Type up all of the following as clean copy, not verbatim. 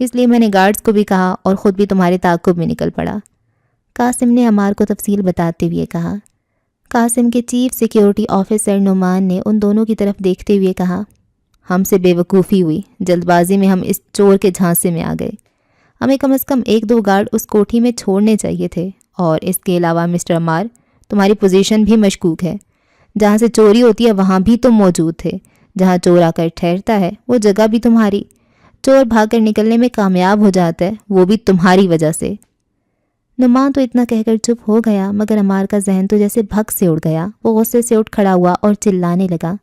اس لیے میں نے گارڈز کو بھی کہا اور خود بھی تمہارے تعاقب میں نکل پڑا۔ قاسم نے عمار کو تفصیل بتاتے ہوئے کہا۔ قاسم کے چیف سیکیورٹی آفیسر نعمان نے ان دونوں کی طرف دیکھتے ہوئے کہا، ہم سے بے وقوفی ہوئی، جلد بازی میں ہم اس چور کے جھانسے میں آ گئے۔ ہمیں کم از کم 1-2 گارڈ اس کوٹھی میں چھوڑنے چاہیے تھے، اور اس کے علاوہ مسٹر عمار، تمہاری پوزیشن بھی مشکوک ہے۔ جہاں سے چوری ہوتی ہے وہاں بھی تم موجود تھے، جہاں چور آ کر ٹھہرتا ہے وہ جگہ بھی تمہاری۔ چور بھاگ کر نکلنے میں کامیاب ہو جاتا ہے، وہ بھی تمہاری وجہ سے۔ نعمان تو اتنا کہہ کر چپ ہو گیا، مگر عمار کا ذہن تو جیسے بھگ سے اڑ گیا۔ وہ غصے سے اٹھ کھڑا ہوا اور چلانے لگا،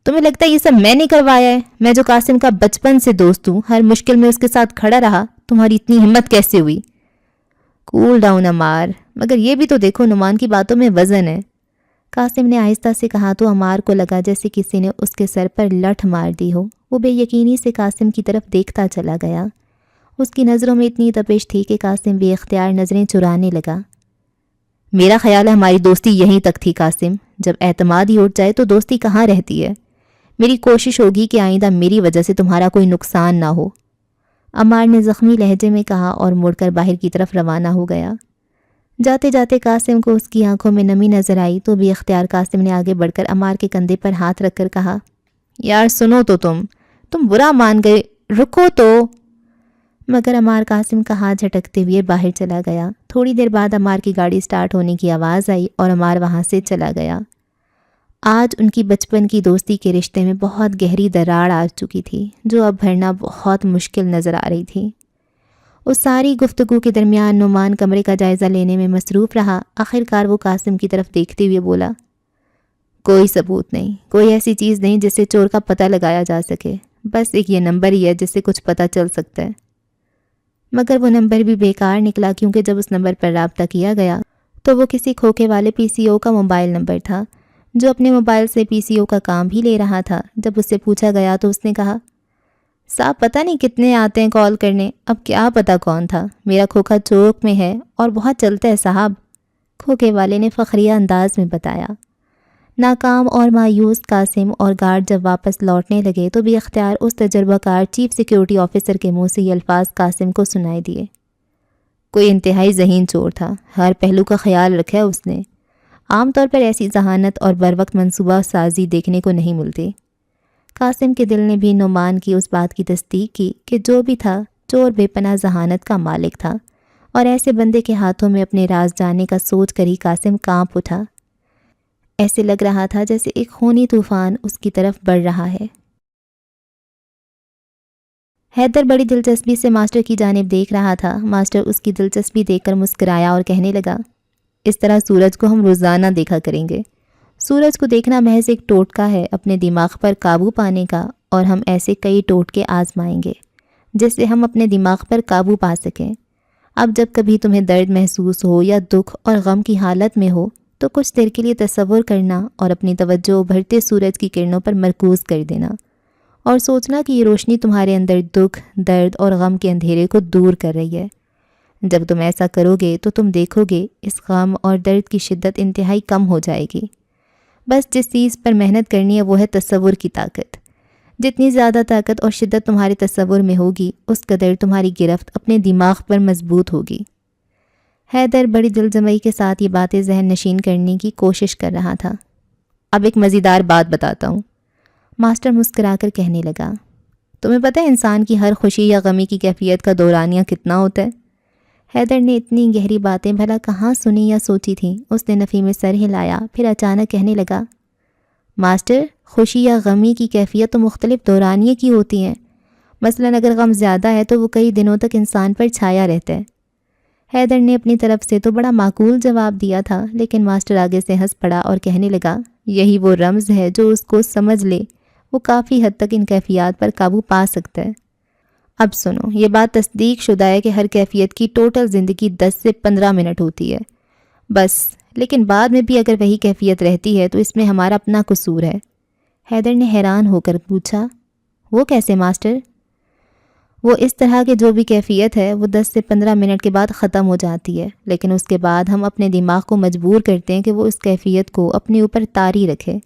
تمہیں لگتا ہے یہ سب میں نے کروایا ہے؟ میں جو قاسم کا بچپن سے دوست ہوں، ہر مشکل میں اس کے ساتھ کھڑا رہا، تمہاری اتنی ہمت کیسے ہوئی؟ کول ڈاؤن عمار، مگر یہ بھی تو دیکھو نعمان کی باتوں میں وزن ہے۔ قاسم نے آہستہ سے کہا تو عمار کو لگا جیسے کسی نے اس کے سر پر لٹھ مار دی ہو۔ وہ بے یقینی سے قاسم کی طرف دیکھتا چلا گیا۔ اس کی نظروں میں اتنی تپش تھی کہ قاسم بے اختیار نظریں چرانے لگا۔ میرا خیال ہے ہماری دوستی یہیں تک تھی قاسم، جب اعتماد ہی اٹھ جائے تو دوستی کہاں رہتی ہے؟ میری کوشش ہوگی کہ آئندہ میری وجہ سے تمہارا کوئی نقصان نہ ہو، عمار نے زخمی لہجے میں کہا اور مڑ کر باہر کی طرف روانہ ہو گیا۔ جاتے جاتے قاسم کو اس کی آنکھوں میں نمی نظر آئی تو بے اختیار قاسم نے آگے بڑھ کر عمار کے کندھے پر ہاتھ رکھ کر کہا، یار سنو تو تم برا مان گئے، رکو تو۔ مگر عمار قاسم کا ہاتھ جھٹکتے ہوئے باہر چلا گیا۔ تھوڑی دیر بعد عمار کی گاڑی سٹارٹ ہونے کی آواز آئی اور عمار وہاں سے چلا گیا۔ آج ان کی بچپن کی دوستی کے رشتے میں بہت گہری دراڑ آ چکی تھی، جو اب بھرنا بہت مشکل نظر آ رہی تھی۔ اس ساری گفتگو کے درمیان نعمان کمرے کا جائزہ لینے میں مصروف رہا۔ آخر کار وہ قاسم کی طرف دیکھتے ہوئے بولا، کوئی ثبوت نہیں، کوئی ایسی چیز نہیں جس سے چور کا پتہ لگایا جا سکے، بس ایک یہ نمبر ہی ہے جس سے کچھ پتہ چل سکتا ہے۔ مگر وہ نمبر بھی بیکار نکلا، کیونکہ جب اس نمبر پر رابطہ کیا گیا تو وہ کسی کھوکے والے پی سی او کا موبائل نمبر تھا، جو اپنے موبائل سے پی سی او کا کام بھی لے رہا تھا۔ جب اس سے پوچھا گیا تو اس نے کہا، صاحب پتہ نہیں کتنے آتے ہیں کال کرنے، اب کیا پتہ کون تھا، میرا کھوکھا چوک میں ہے اور بہت چلتا ہے صاحب، کھوکے والے نے فخریہ انداز میں بتایا۔ ناکام اور مایوس قاسم اور گارڈ جب واپس لوٹنے لگے تو بے اختیار اس تجربہ کار چیف سیکیورٹی آفیسر کے منہ سے یہ الفاظ قاسم کو سنائی دیے، کوئی انتہائی ذہین چور تھا، ہر پہلو کا خیال رکھا اس نے، عام طور پر ایسی ذہانت اور بروقت منصوبہ سازی دیکھنے کو نہیں ملتی۔ قاسم کے دل نے بھی نعمان کی اس بات کی تصدیق کی کہ جو بھی تھا چور بے پناہ ذہانت کا مالک تھا، اور ایسے بندے کے ہاتھوں میں اپنے راز جاننے کا سوچ کر ہی قاسم کانپ اٹھا۔ ایسے لگ رہا تھا جیسے ایک خونی طوفان اس کی طرف بڑھ رہا ہے۔ حیدر بڑی دلچسپی سے ماسٹر کی جانب دیکھ رہا تھا۔ ماسٹر اس کی دلچسپی دیکھ کر مسکرایا اور کہنے لگا، اس طرح سورج کو ہم روزانہ دیکھا کریں گے۔ سورج کو دیکھنا محض ایک ٹوٹکا ہے اپنے دماغ پر قابو پانے کا، اور ہم ایسے کئی ٹوٹکے آزمائیں گے جس سے ہم اپنے دماغ پر قابو پا سکیں۔ اب جب کبھی تمہیں درد محسوس ہو یا دکھ اور غم کی حالت میں ہو تو کچھ دیر کے لیے تصور کرنا اور اپنی توجہ ابھرتے سورج کی کرنوں پر مرکوز کر دینا، اور سوچنا کہ یہ روشنی تمہارے اندر دکھ، درد اور غم کے اندھیرے کو دور کر رہی ہے۔ جب تم ایسا کرو گے تو تم دیکھو گے اس غم اور درد کی شدت انتہائی کم ہو جائے گی۔ بس جس چیز پر محنت کرنی ہے وہ ہے تصور کی طاقت۔ جتنی زیادہ طاقت اور شدت تمہارے تصور میں ہوگی، اس قدر تمہاری گرفت اپنے دماغ پر مضبوط ہوگی۔ حیدر بڑی دلجمعی کے ساتھ یہ باتیں ذہن نشین کرنے کی کوشش کر رہا تھا۔ اب ایک مزیدار بات بتاتا ہوں، ماسٹر مسکرا کر کہنے لگا، تمہیں پتہ ہے انسان کی ہر خوشی یا غمی کی کیفیت کا دورانیہ کتنا ہوتا ہے؟ حیدر نے اتنی گہری باتیں بھلا کہاں سنی یا سوچی تھیں۔ اس نے نفی میں سر ہلایا، پھر اچانک کہنے لگا، ماسٹر خوشی یا غمی کی کیفیت تو مختلف دورانیے کی ہوتی ہیں۔ مثلاً اگر غم زیادہ ہے تو وہ کئی دنوں تک انسان پر چھایا رہتا ہے۔ حیدر نے اپنی طرف سے تو بڑا معقول جواب دیا تھا، لیکن ماسٹر آگے سے ہنس پڑا اور کہنے لگا، یہی وہ رمز ہے جو اس کو سمجھ لے وہ کافی حد تک ان کیفیات پر قابو پا سکتا ہے۔ اب سنو، یہ بات تصدیق شدہ ہے کہ ہر کیفیت کی ٹوٹل زندگی 10 سے 15 منٹ ہوتی ہے بس، لیکن بعد میں بھی اگر وہی کیفیت رہتی ہے تو اس میں ہمارا اپنا قصور ہے۔ حیدر نے حیران ہو کر پوچھا، وہ کیسے ماسٹر؟ وہ اس طرح کہ جو بھی کیفیت ہے وہ 10 سے 15 منٹ کے بعد ختم ہو جاتی ہے، لیکن اس کے بعد ہم اپنے دماغ کو مجبور کرتے ہیں کہ وہ اس کیفیت کو اپنے اوپر طاری رکھے۔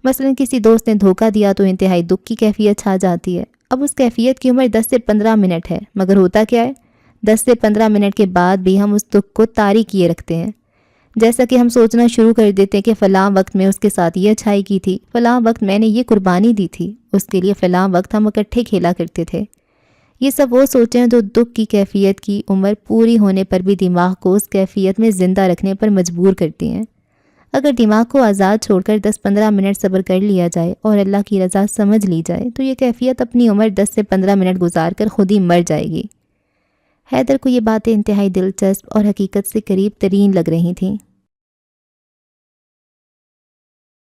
مثلا کسی دوست نے دھوکہ دیا تو انتہائی دکھ کی کیفیت چھا جاتی ہے۔ اب اس کیفیت کی عمر 10 سے 15 منٹ ہے، مگر ہوتا کیا ہے 10 سے 15 منٹ کے بعد بھی ہم اس دکھ کو طاری کیے رکھتے ہیں۔ جیسا کہ ہم سوچنا شروع کر دیتے ہیں کہ فلاں وقت میں اس کے ساتھ یہ اچھائی کی تھی، فلاں وقت میں نے یہ قربانی دی تھی، اس کے لیے فلاں وقت ہم اکٹھے کھیلا کرتے تھے۔ یہ سب وہ سوچیں جو دکھ کی کیفیت کی عمر پوری ہونے پر بھی دماغ کو اس کیفیت میں زندہ رکھنے پر مجبور کرتی ہیں۔ اگر دماغ کو آزاد چھوڑ کر 10-15 منٹ صبر کر لیا جائے اور اللہ کی رضا سمجھ لی جائے تو یہ کیفیت اپنی عمر 10 سے 15 منٹ گزار کر خود ہی مر جائے گی۔ حیدر کو یہ باتیں انتہائی دلچسپ اور حقیقت سے قریب ترین لگ رہی تھیں۔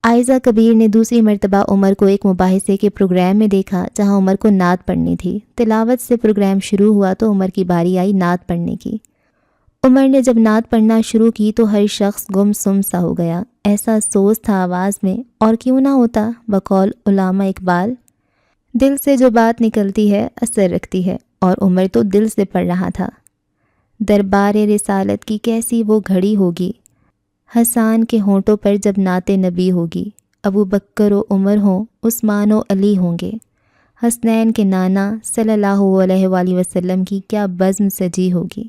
عائزہ کبیر نے دوسری مرتبہ عمر کو ایک مباحثے کے پروگرام میں دیکھا جہاں عمر کو نعت پڑھنی تھی۔ تلاوت سے پروگرام شروع ہوا تو عمر کی باری آئی نعت پڑھنے کی۔ عمر نے جب نعت پڑھنا شروع کی تو ہر شخص گم سم سا ہو گیا۔ ایسا سوز تھا آواز میں، اور کیوں نہ ہوتا، بقول علامہ اقبال، دل سے جو بات نکلتی ہے اثر رکھتی ہے، اور عمر تو دل سے پڑھ رہا تھا۔ دربار رسالت کی کیسی وہ گھڑی ہوگی، حسان کے ہونٹوں پر جب نعت نبی ہوگی، ابو بکر و عمر ہوں، عثمان و علی ہوں گے، حسنین کے نانا صلی اللہ علیہ وآلہ وسلم کی کیا بزم سجی ہوگی۔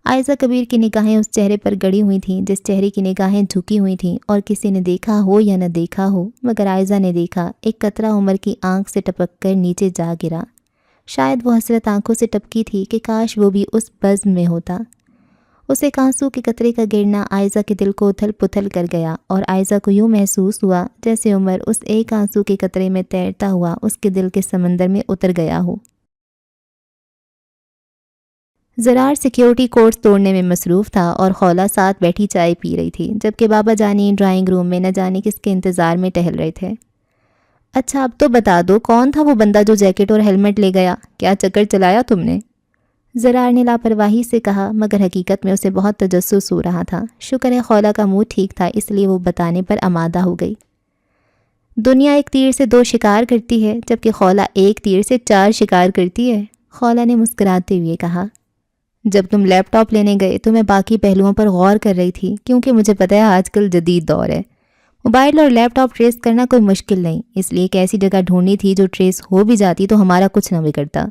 عائزہ کبیر کی نگاہیں اس چہرے پر گڑی ہوئی تھیں جس چہرے کی نگاہیں جھکی ہوئی تھیں، اور کسی نے دیکھا ہو یا نہ دیکھا ہو مگر عائزہ نے دیکھا، ایک قطرہ عمر کی آنکھ سے ٹپک کر نیچے جا گرا۔ شاید وہ حسرت آنکھوں سے ٹپکی تھی کہ کاش وہ بھی اس بزم میں ہوتا۔ اس ایک آنسو کے قطرے کا گرنا عائزہ کے دل کو اتھل پتھل کر گیا، اور عائزہ کو یوں محسوس ہوا جیسے عمر اس ایک آنسو کے قطرے میں تیرتا ہوا اس کے دل کے سمندر میں اتر گیا ہو۔ زرار سیکیورٹی کورٹس توڑنے میں مصروف تھا اور خولا ساتھ بیٹھی چائے پی رہی تھی، جبکہ بابا جانی ڈرائنگ روم میں نہ جانے کس کے انتظار میں ٹہل رہے تھے۔ اچھا اب تو بتا دو کون تھا وہ بندہ جو جیکٹ اور ہیلمٹ لے گیا؟ کیا چکر چلایا تم نے؟ زرار نے لاپرواہی سے کہا، مگر حقیقت میں اسے بہت تجسس ہو رہا تھا۔ شکر ہے خولا کا منہ ٹھیک تھا، اس لیے وہ بتانے پر آمادہ ہو گئی۔ دنیا ایک تیر سے 2 شکار کرتی ہے، جبکہ خولا ایک تیر سے 4 شکار کرتی ہے، خولا نے مسکراتے ہوئے کہا۔ جب تم لیپ ٹاپ لینے گئے تو میں باقی پہلوؤں پر غور کر رہی تھی، کیونکہ مجھے پتہ ہے آج کل جدید دور ہے، موبائل اور لیپ ٹاپ ٹریس کرنا کوئی مشکل نہیں، اس لیے ایک ایسی جگہ ڈھونڈنی تھی جو ٹریس ہو بھی جاتی تو ہمارا کچھ نہ بگڑتا۔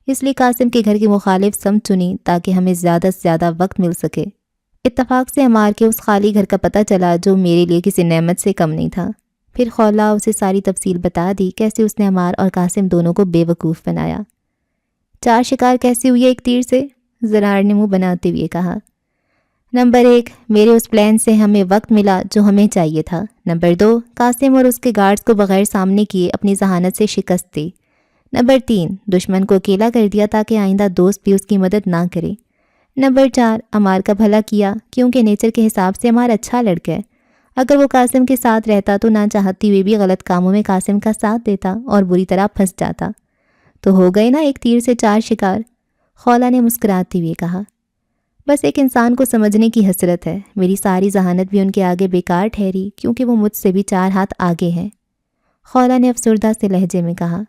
اس لیے قاسم کے گھر کی مخالف سمت چنی تاکہ ہمیں زیادہ سے زیادہ وقت مل سکے۔ اتفاق سے عمار کے اس خالی گھر کا پتہ چلا جو میرے لیے کسی نعمت سے کم نہیں تھا۔ پھر خولا اسے ساری تفصیل بتا دی کیسے اس نے عمار اور قاسم دونوں کو بے وقوف بنایا۔ 4 شکار کیسے ہوئی ایک تیر سے؟ زرار نے منہ بناتے ہوئے کہا۔ نمبر 1، میرے اس پلان سے ہمیں وقت ملا جو ہمیں چاہیے تھا۔ نمبر 2، قاسم اور اس کے گارڈز کو بغیر سامنے کیے اپنی ذہانت سے شکست دی۔ نمبر 3، دشمن کو اکیلا کر دیا تاکہ آئندہ دوست بھی اس کی مدد نہ کرے۔ نمبر 4، عمار کا بھلا کیا، کیونکہ نیچر کے حساب سے عمار اچھا لڑکا ہے۔ اگر وہ قاسم کے ساتھ رہتا تو نہ چاہتی ہوئے بھی غلط کاموں میں قاسم کا ساتھ دیتا اور بری طرح پھنس جاتا۔ تو ہو گئے نا ایک تیر سے 4 شکار، خولا نے مسکراتے ہوئے کہا۔ بس ایک انسان کو سمجھنے کی حسرت ہے، میری ساری ذہانت بھی ان کے آگے بیکار ٹھہری کیونکہ وہ مجھ سے بھی 4 ہاتھ آگے ہیں، خولا نے افسردہ سے لہجے میں کہا۔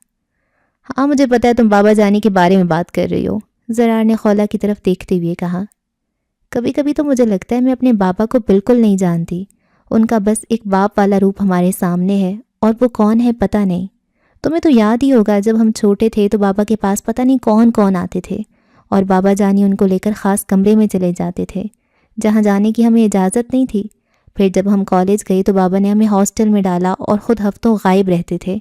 ہاں مجھے پتہ ہے تم بابا جانی کے بارے میں بات کر رہی ہو، زرار نے خولا کی طرف دیکھتے ہوئے کہا۔ کبھی کبھی تو مجھے لگتا ہے میں اپنے بابا کو بالکل نہیں جانتی، ان کا بس ایک باپ والا روپ ہمارے سامنے ہے، اور وہ کون ہے پتہ نہیں۔ تمہیں تو یاد ہی ہوگا جب ہم چھوٹے تھے تو بابا کے پاس پتہ نہیں کون کون آتے تھے، اور بابا جانی ان کو لے کر خاص کمرے میں چلے جاتے تھے جہاں جانے کی ہمیں اجازت نہیں تھی۔ پھر جب ہم کالج گئے تو بابا نے ہمیں ہاسٹل میں ڈالا اور خود ہفتوں غائب رہتے تھے،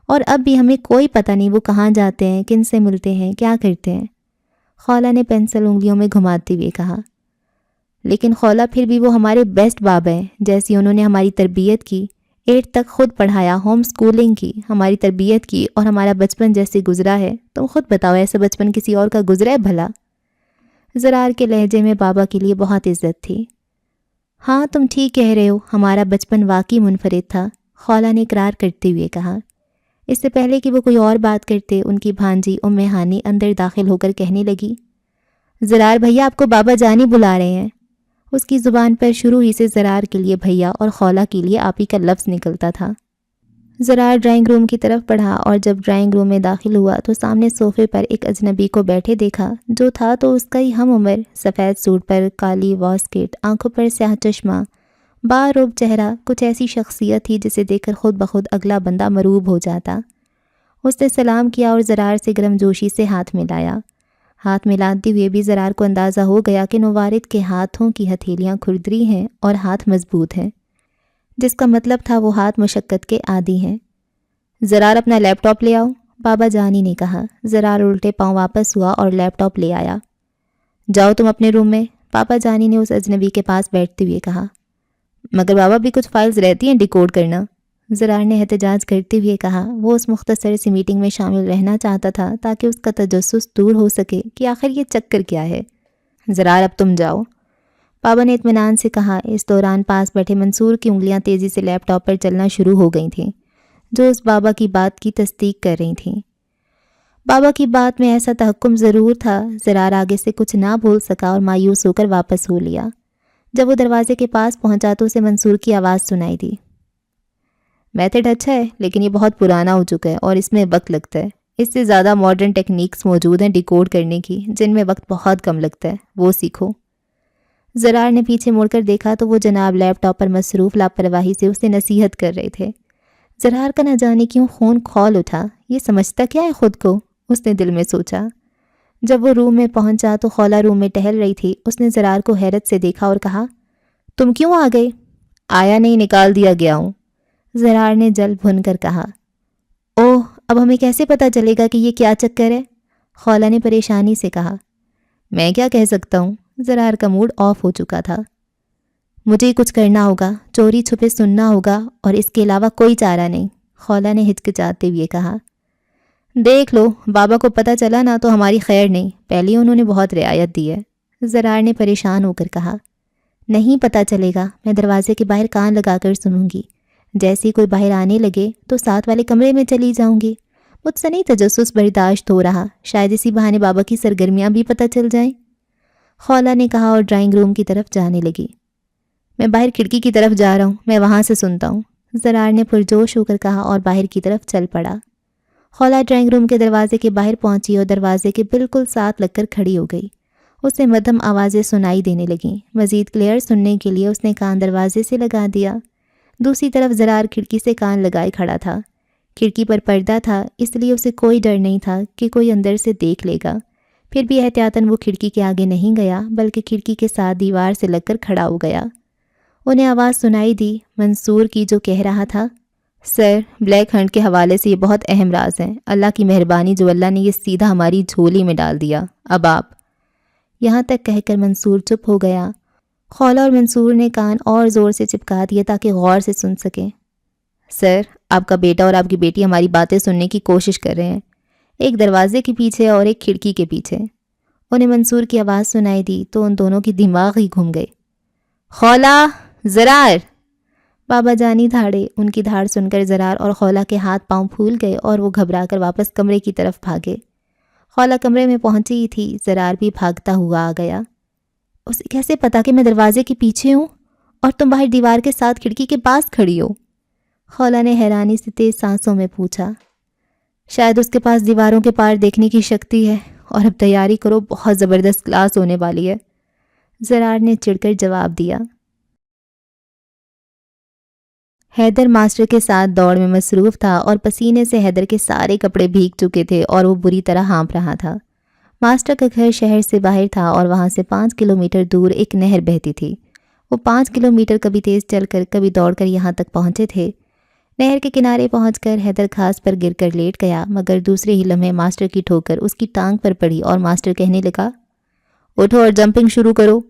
اور اب بھی ہمیں کوئی پتہ نہیں وہ کہاں جاتے ہیں، کن سے ملتے ہیں، کیا کرتے ہیں، خولا نے پینسل انگلیوں میں گھماتے ہوئے کہا۔ لیکن خولا پھر بھی وہ ہمارے بیسٹ بابا ہیں، جیسی انہوں نے ہماری تربیت کی، 8 تک خود پڑھایا، ہوم سکولنگ کی، ہماری تربیت کی، اور ہمارا بچپن جیسے گزرا ہے، تم خود بتاؤ ایسا بچپن کسی اور کا گزرا ہے بھلا؟ زرار کے لہجے میں بابا کے لیے بہت عزت تھی۔ ہاں تم ٹھیک کہہ رہے ہو، ہمارا بچپن واقعی منفرد تھا، خولا نے اقرار کرتے ہوئے کہا۔ اس سے پہلے کہ وہ کوئی اور بات کرتے، ان کی بھانجی ام ہانی اندر داخل ہو کر کہنے لگی، زرار بھیا آپ کو بابا جانی بلا رہے ہیں۔ اس کی زبان پر شروع ہی سے زرار کے لیے بھیا اور خولا کے لیے آپی کا لفظ نکلتا تھا۔ زرار ڈرائنگ روم کی طرف بڑھا، اور جب ڈرائنگ روم میں داخل ہوا تو سامنے صوفے پر ایک اجنبی کو بیٹھے دیکھا جو تھا تو اس کا ہی ہم عمر، سفید سوٹ پر کالی واسکٹ، آنکھوں پر سیاہ چشمہ، باروب چہرہ، کچھ ایسی شخصیت تھی جسے دیکھ کر خود بخود اگلا بندہ مروب ہو جاتا۔ اس نے سلام کیا اور زرار سے گرم جوشی سے ہاتھ ملایا۔ ہاتھ ملاتے ہوئے بھی زرار کو اندازہ ہو گیا کہ نوارد کے ہاتھوں کی ہتھیلیاں کھردری ہیں اور ہاتھ مضبوط ہیں، جس کا مطلب تھا وہ ہاتھ مشقت کے عادی ہیں۔ زرار اپنا لیپ ٹاپ لے آؤ، بابا جانی نے کہا۔ زرار الٹے پاؤں واپس ہوا اور لیپ ٹاپ لے آیا۔ جاؤ تم اپنے روم میں، پاپا جانی نے اس اجنبی کے پاس بیٹھتے ہوئے کہا۔ مگر بابا بھی کچھ فائلز رہتی ہیں ڈیکوڈ کرنا، زرار نے احتجاج کرتے ہوئے کہا۔ وہ اس مختصر سی میٹنگ میں شامل رہنا چاہتا تھا تاکہ اس کا تجسس دور ہو سکے کہ آخر یہ چکر کیا ہے۔ زرار اب تم جاؤ، بابا نے اطمینان سے کہا۔ اس دوران پاس بیٹھے منصور کی انگلیاں تیزی سے لیپ ٹاپ پر چلنا شروع ہو گئی تھیں، جو اس بابا کی بات کی تصدیق کر رہی تھیں۔ بابا کی بات میں ایسا تحکم ضرور تھا۔ زرار آگے سے کچھ نہ بول سکا اور مایوس ہو کر واپس ہو لیا۔ جب وہ دروازے کے پاس پہنچا تو اسے منصور کی آواز سنائی دی۔ میتھڈ اچھا ہے لیکن یہ بہت پرانا ہو چکا ہے اور اس میں وقت لگتا ہے۔ اس سے زیادہ ماڈرن ٹیکنیکس موجود ہیں ڈیکوڈ کرنے کی، جن میں وقت بہت کم لگتا ہے، وہ سیکھو۔ زرار نے پیچھے مڑ کر دیکھا تو وہ جناب لیپ ٹاپ پر مصروف لاپرواہی سے اسے نصیحت کر رہے تھے۔ زرار کا نہ جانے کیوں خون کھول اٹھا۔ یہ سمجھتا کیا ہے خود کو، اس نے دل میں سوچا۔ جب وہ روم میں پہنچا تو خولا روم میں ٹہل رہی تھی۔ اس نے زرار کو حیرت سے دیکھا اور کہا، تم کیوں آ گئے؟ آیا نہیں، نکال دیا گیا ہوں، زرار نے جل بھن کر کہا۔ اوہ، اب ہمیں کیسے پتہ چلے گا کہ یہ کیا چکر ہے؟ خولا نے پریشانی سے کہا۔ میں کیا کہہ سکتا ہوں، زرار کا موڈ آف ہو چکا تھا۔ مجھے کچھ کرنا ہوگا، چوری چھپے سننا ہوگا اور اس کے علاوہ کوئی چارہ نہیں، خولا نے ہچکچاتے ہوئے کہا۔ دیکھ لو، بابا کو پتہ چلا نا تو ہماری خیر نہیں، پہلے انہوں نے بہت رعایت دی ہے، زرار نے پریشان ہو کر کہا۔ نہیں پتہ چلے گا، میں دروازے کے باہر کان لگا کر سنوں گی، جیسے کوئی باہر آنے لگے تو ساتھ والے کمرے میں چلی جاؤں گی۔ مجھ سے نہیں تجسس برداشت ہو رہا، شاید اسی بہانے بابا کی سرگرمیاں بھی پتہ چل جائیں، خولا نے کہا اور ڈرائنگ روم کی طرف جانے لگی۔ میں باہر کھڑکی کی طرف جا رہا ہوں، میں وہاں سے سنتا ہوں، زرار نے پرجوش ہو کر کہا اور باہر کی طرف چل پڑا۔ خولا ڈرائنگ روم کے دروازے کے باہر پہنچی اور دروازے کے بالکل ساتھ لگ کر کھڑی ہو گئی۔ اسے مدھم آوازیں سنائی دینے لگیں۔ مزید کلیئر سننے کے لیے اس نے کان دروازے سے لگا دیا۔ دوسری طرف زرار کھڑکی سے کان لگائے کھڑا تھا۔ کھڑکی پر پردہ تھا، اس لیے اسے کوئی ڈر نہیں تھا کہ کوئی اندر سے دیکھ لے گا۔ پھر بھی احتیاطاً وہ کھڑکی کے آگے نہیں گیا بلکہ کھڑکی کے ساتھ دیوار سے لگ کر کھڑا ہو گیا۔ انہیں آواز سنائی دی منصور کی، جو کہہ رہا تھا، سر، بلیک ہنٹ کے حوالے سے یہ بہت اہم راز ہے، اللہ کی مہربانی جو اللہ نے یہ سیدھا ہماری جھولی میں ڈال دیا، اب آپ۔ یہاں تک کہہ کر منصور چپ ہو گیا۔ خولا اور منصور نے کان اور زور سے چپکا دیے تاکہ غور سے سن سکیں۔ سر، آپ کا بیٹا اور آپ کی بیٹی ہماری باتیں سننے کی کوشش کر رہے ہیں، ایک دروازے کے پیچھے اور ایک کھڑکی کے پیچھے۔ انہیں منصور کی آواز سنائی دی تو ان دونوں کی دماغ ہی گھوم گئے۔ خولا، زرار! بابا جانی دھاڑے۔ ان کی دھاڑ سن کر زرار اور خولا کے ہاتھ پاؤں پھول گئے اور وہ گھبرا کر واپس کمرے کی طرف بھاگے۔ خولا کمرے میں پہنچی ہی تھی، زرار بھی بھاگتا ہوا آ گیا۔ اسے کیسے پتا کہ میں دروازے کے پیچھے ہوں اور تم باہر دیوار کے ساتھ کھڑکی کے پاس کھڑی ہو؟ خولا نے حیرانی سے تیز سانسوں میں پوچھا۔ شاید اس کے پاس دیواروں کے پار دیکھنے کی شکتی ہے، اور اب تیاری کرو، بہت زبردست کلاس ہونے والی ہے، زرار نے چڑھ کر جواب دیا۔ حیدر ماسٹر کے ساتھ دوڑ میں مصروف تھا اور پسینے سے حیدر کے سارے کپڑے بھیگ چکے تھے اور وہ بری طرح ہانپ رہا تھا۔ ماسٹر کا گھر شہر سے باہر تھا اور وہاں سے 5 کلومیٹر دور ایک نہر بہتی تھی۔ وہ 5 کلومیٹر کبھی تیز چل کر کبھی دوڑ کر یہاں تک پہنچے تھے۔ نہر کے کنارے پہنچ کر حیدر گھاس پر گر کر لیٹ گیا، مگر دوسرے ہی لمحے ماسٹر کی ٹھوکر اس کی ٹانگ پر پڑی اور ماسٹر کہنے لگا، اٹھو اور جمپنگ شروع کرو۔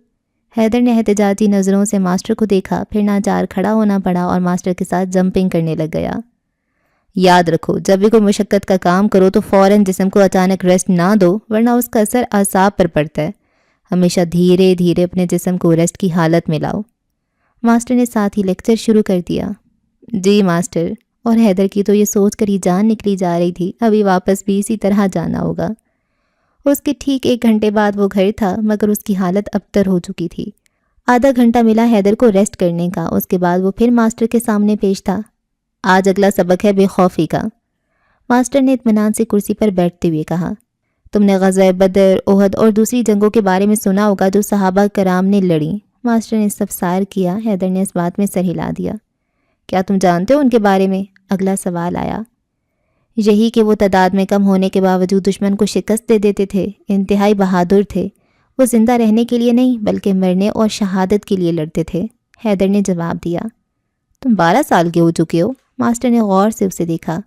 حیدر نے احتجاجی نظروں سے ماسٹر کو دیکھا، پھر ناچار کھڑا ہونا پڑا اور ماسٹر کے ساتھ جمپنگ کرنے لگ گیا۔ یاد رکھو، جب بھی کوئی مشقت کا کام کرو تو فوراً جسم کو اچانک ریسٹ نہ دو، ورنہ اس کا اثر اعصاب پر پڑتا ہے۔ ہمیشہ دھیرے دھیرے اپنے جسم کو ریسٹ کی حالت میں لاؤ۔ ماسٹر نے ساتھ ہی لیکچر شروع کر دیا۔ جی ماسٹر۔ اور حیدر کی تو یہ سوچ کر ہی جان نکلی جا رہی تھی، ابھی واپس بھی اسی طرح جانا ہوگا۔ اس کے ٹھیک 1 گھنٹے بعد وہ گھر تھا، مگر اس کی حالت ابتر ہو چکی تھی۔ آدھا گھنٹہ ملا حیدر کو ریسٹ کرنے کا، اس کے بعد وہ پھر ماسٹر کے سامنے پیش تھا۔ آج اگلا سبق ہے بے خوفی کا، ماسٹر نے اطمینان سے کرسی پر بیٹھتے ہوئے کہا۔ تم نے غزوہ بدر، احد اور دوسری جنگوں کے بارے میں سنا ہوگا جو صحابہ کرام نے لڑیں۔ ماسٹر نے استفسار کیا۔ حیدر نے اس بات میں سر ہلا دیا۔ کیا تم جانتے ہو ان کے بارے میں؟ اگلا سوال آیا۔ یہی کہ وہ تعداد میں کم ہونے کے باوجود دشمن کو شکست دے دیتے تھے، انتہائی بہادر تھے۔ وہ زندہ رہنے کے لیے نہیں بلکہ مرنے اور شہادت کے لیے لڑتے تھے، حیدر نے جواب دیا۔ تم 12 سال کے ہو چکے ہو؟ ماسٹر نے غور سے اسے دیکھا۔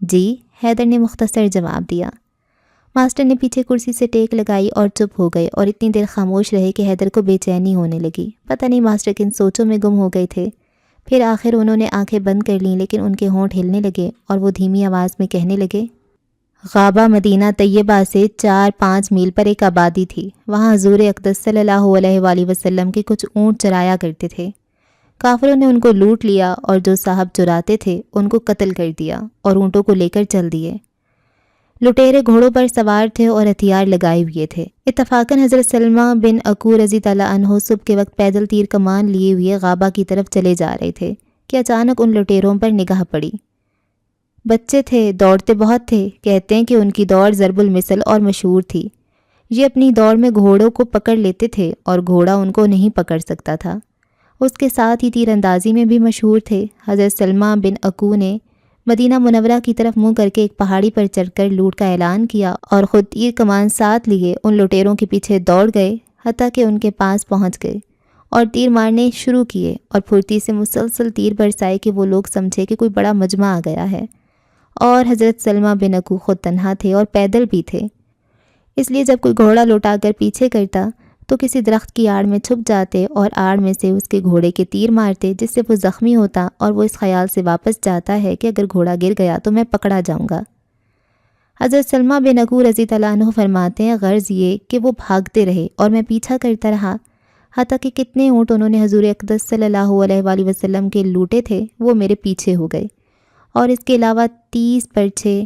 جی، حیدر نے مختصر جواب دیا۔ ماسٹر نے پیچھے کرسی سے ٹیک لگائی اور چپ ہو گئے اور اتنی دیر خاموش رہے کہ حیدر کو بے چینی ہونے لگی۔ پتہ نہیں ماسٹر کن سوچوں میں گم ہو گئے تھے۔ پھر آخر انہوں نے آنکھیں بند کر لیں، لیکن ان کے ہونٹ ہلنے لگے اور وہ دھیمی آواز میں کہنے لگے، غابہ مدینہ طیبہ سے 4-5 میل پر ایک آبادی تھی۔ وہاں حضور اقدس صلی اللہ علیہ وآلہ وسلم کے کچھ اونٹ چرایا کرتے تھے۔ کافروں نے ان کو لوٹ لیا اور جو صاحب چراتے تھے ان کو قتل کر دیا اور اونٹوں کو لے کر چل دیے۔ لٹیرے گھوڑوں پر سوار تھے اور ہتھیار لگائے ہوئے تھے۔ اتفاقاً حضرت سلمہ بن عکو رضی اللہ عنہ صبح کے وقت پیدل تیر کمان لیے ہوئے غابہ کی طرف چلے جا رہے تھے کہ اچانک ان لٹیروں پر نگاہ پڑی۔ بچے تھے، دوڑتے بہت تھے، کہتے ہیں کہ ان کی دوڑ ضرب المثل اور مشہور تھی۔ یہ اپنی دوڑ میں گھوڑوں کو پکڑ لیتے تھے اور گھوڑا ان کو نہیں پکڑ سکتا تھا۔ اس کے ساتھ ہی تیر اندازی میں بھی مشہور تھے۔ حضرت سلمہ بن عکو نے مدینہ منورہ کی طرف منہ کر کے ایک پہاڑی پر چڑھ کر لوٹ کا اعلان کیا اور خود تیر کمان ساتھ لیے ان لٹیروں کے پیچھے دوڑ گئے، حتیٰ کہ ان کے پاس پہنچ گئے اور تیر مارنے شروع کیے اور پھرتی سے مسلسل تیر برسائے کہ وہ لوگ سمجھے کہ کوئی بڑا مجمع آ گیا ہے۔ اور حضرت سلمہ بن عکو خود تنہا تھے اور پیدل بھی تھے، اس لیے جب کوئی گھوڑا لوٹا کر پیچھے کرتا تو کسی درخت کی آڑ میں چھپ جاتے اور آڑ میں سے اس کے گھوڑے کے تیر مارتے، جس سے وہ زخمی ہوتا اور وہ اس خیال سے واپس جاتا ہے کہ اگر گھوڑا گر گیا تو میں پکڑا جاؤں گا۔ حضرت سلمہ بن عکو رضی اللہ عنہ فرماتے ہیں، غرض یہ کہ وہ بھاگتے رہے اور میں پیچھا کرتا رہا، حتیٰ کہ کتنے اونٹ انہوں نے حضور اقدس صلی اللہ علیہ وآلہ وسلم کے لوٹے تھے وہ میرے پیچھے ہو گئے، اور اس کے علاوہ 30 پرچے،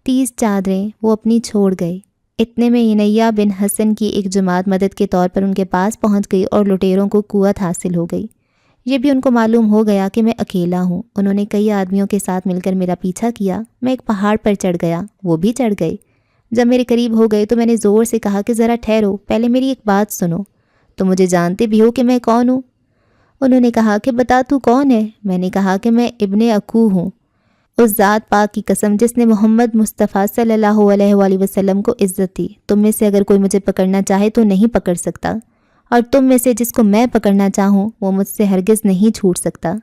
30 چادریں وہ اپنی چھوڑ گئے۔ اتنے میں ینیہ بن حسن کی ایک جماعت مدد کے طور پر ان کے پاس پہنچ گئی اور لٹیروں کو قوت حاصل ہو گئی۔ یہ بھی ان کو معلوم ہو گیا کہ میں اکیلا ہوں۔ انہوں نے کئی آدمیوں کے ساتھ مل کر میرا پیچھا کیا۔ میں ایک پہاڑ پر چڑھ گیا، وہ بھی چڑھ گئے۔ جب میرے قریب ہو گئے تو میں نے زور سے کہا کہ ذرا ٹھہرو، پہلے میری ایک بات سنو، تو مجھے جانتے بھی ہو کہ میں کون ہوں؟ انہوں نے کہا کہ بتا تو کون ہے؟ میں نے کہا کہ میں ابن عکو ہوں۔ اس ذات پاک کی قسم جس نے محمد مصطفیٰ صلی اللہ علیہ وآلہ وسلم کو عزت دی، تم میں سے اگر کوئی مجھے پکڑنا چاہے تو نہیں پکڑ سکتا، اور تم میں سے جس کو میں پکڑنا چاہوں وہ مجھ سے ہرگز نہیں چھوٹ سکتا۔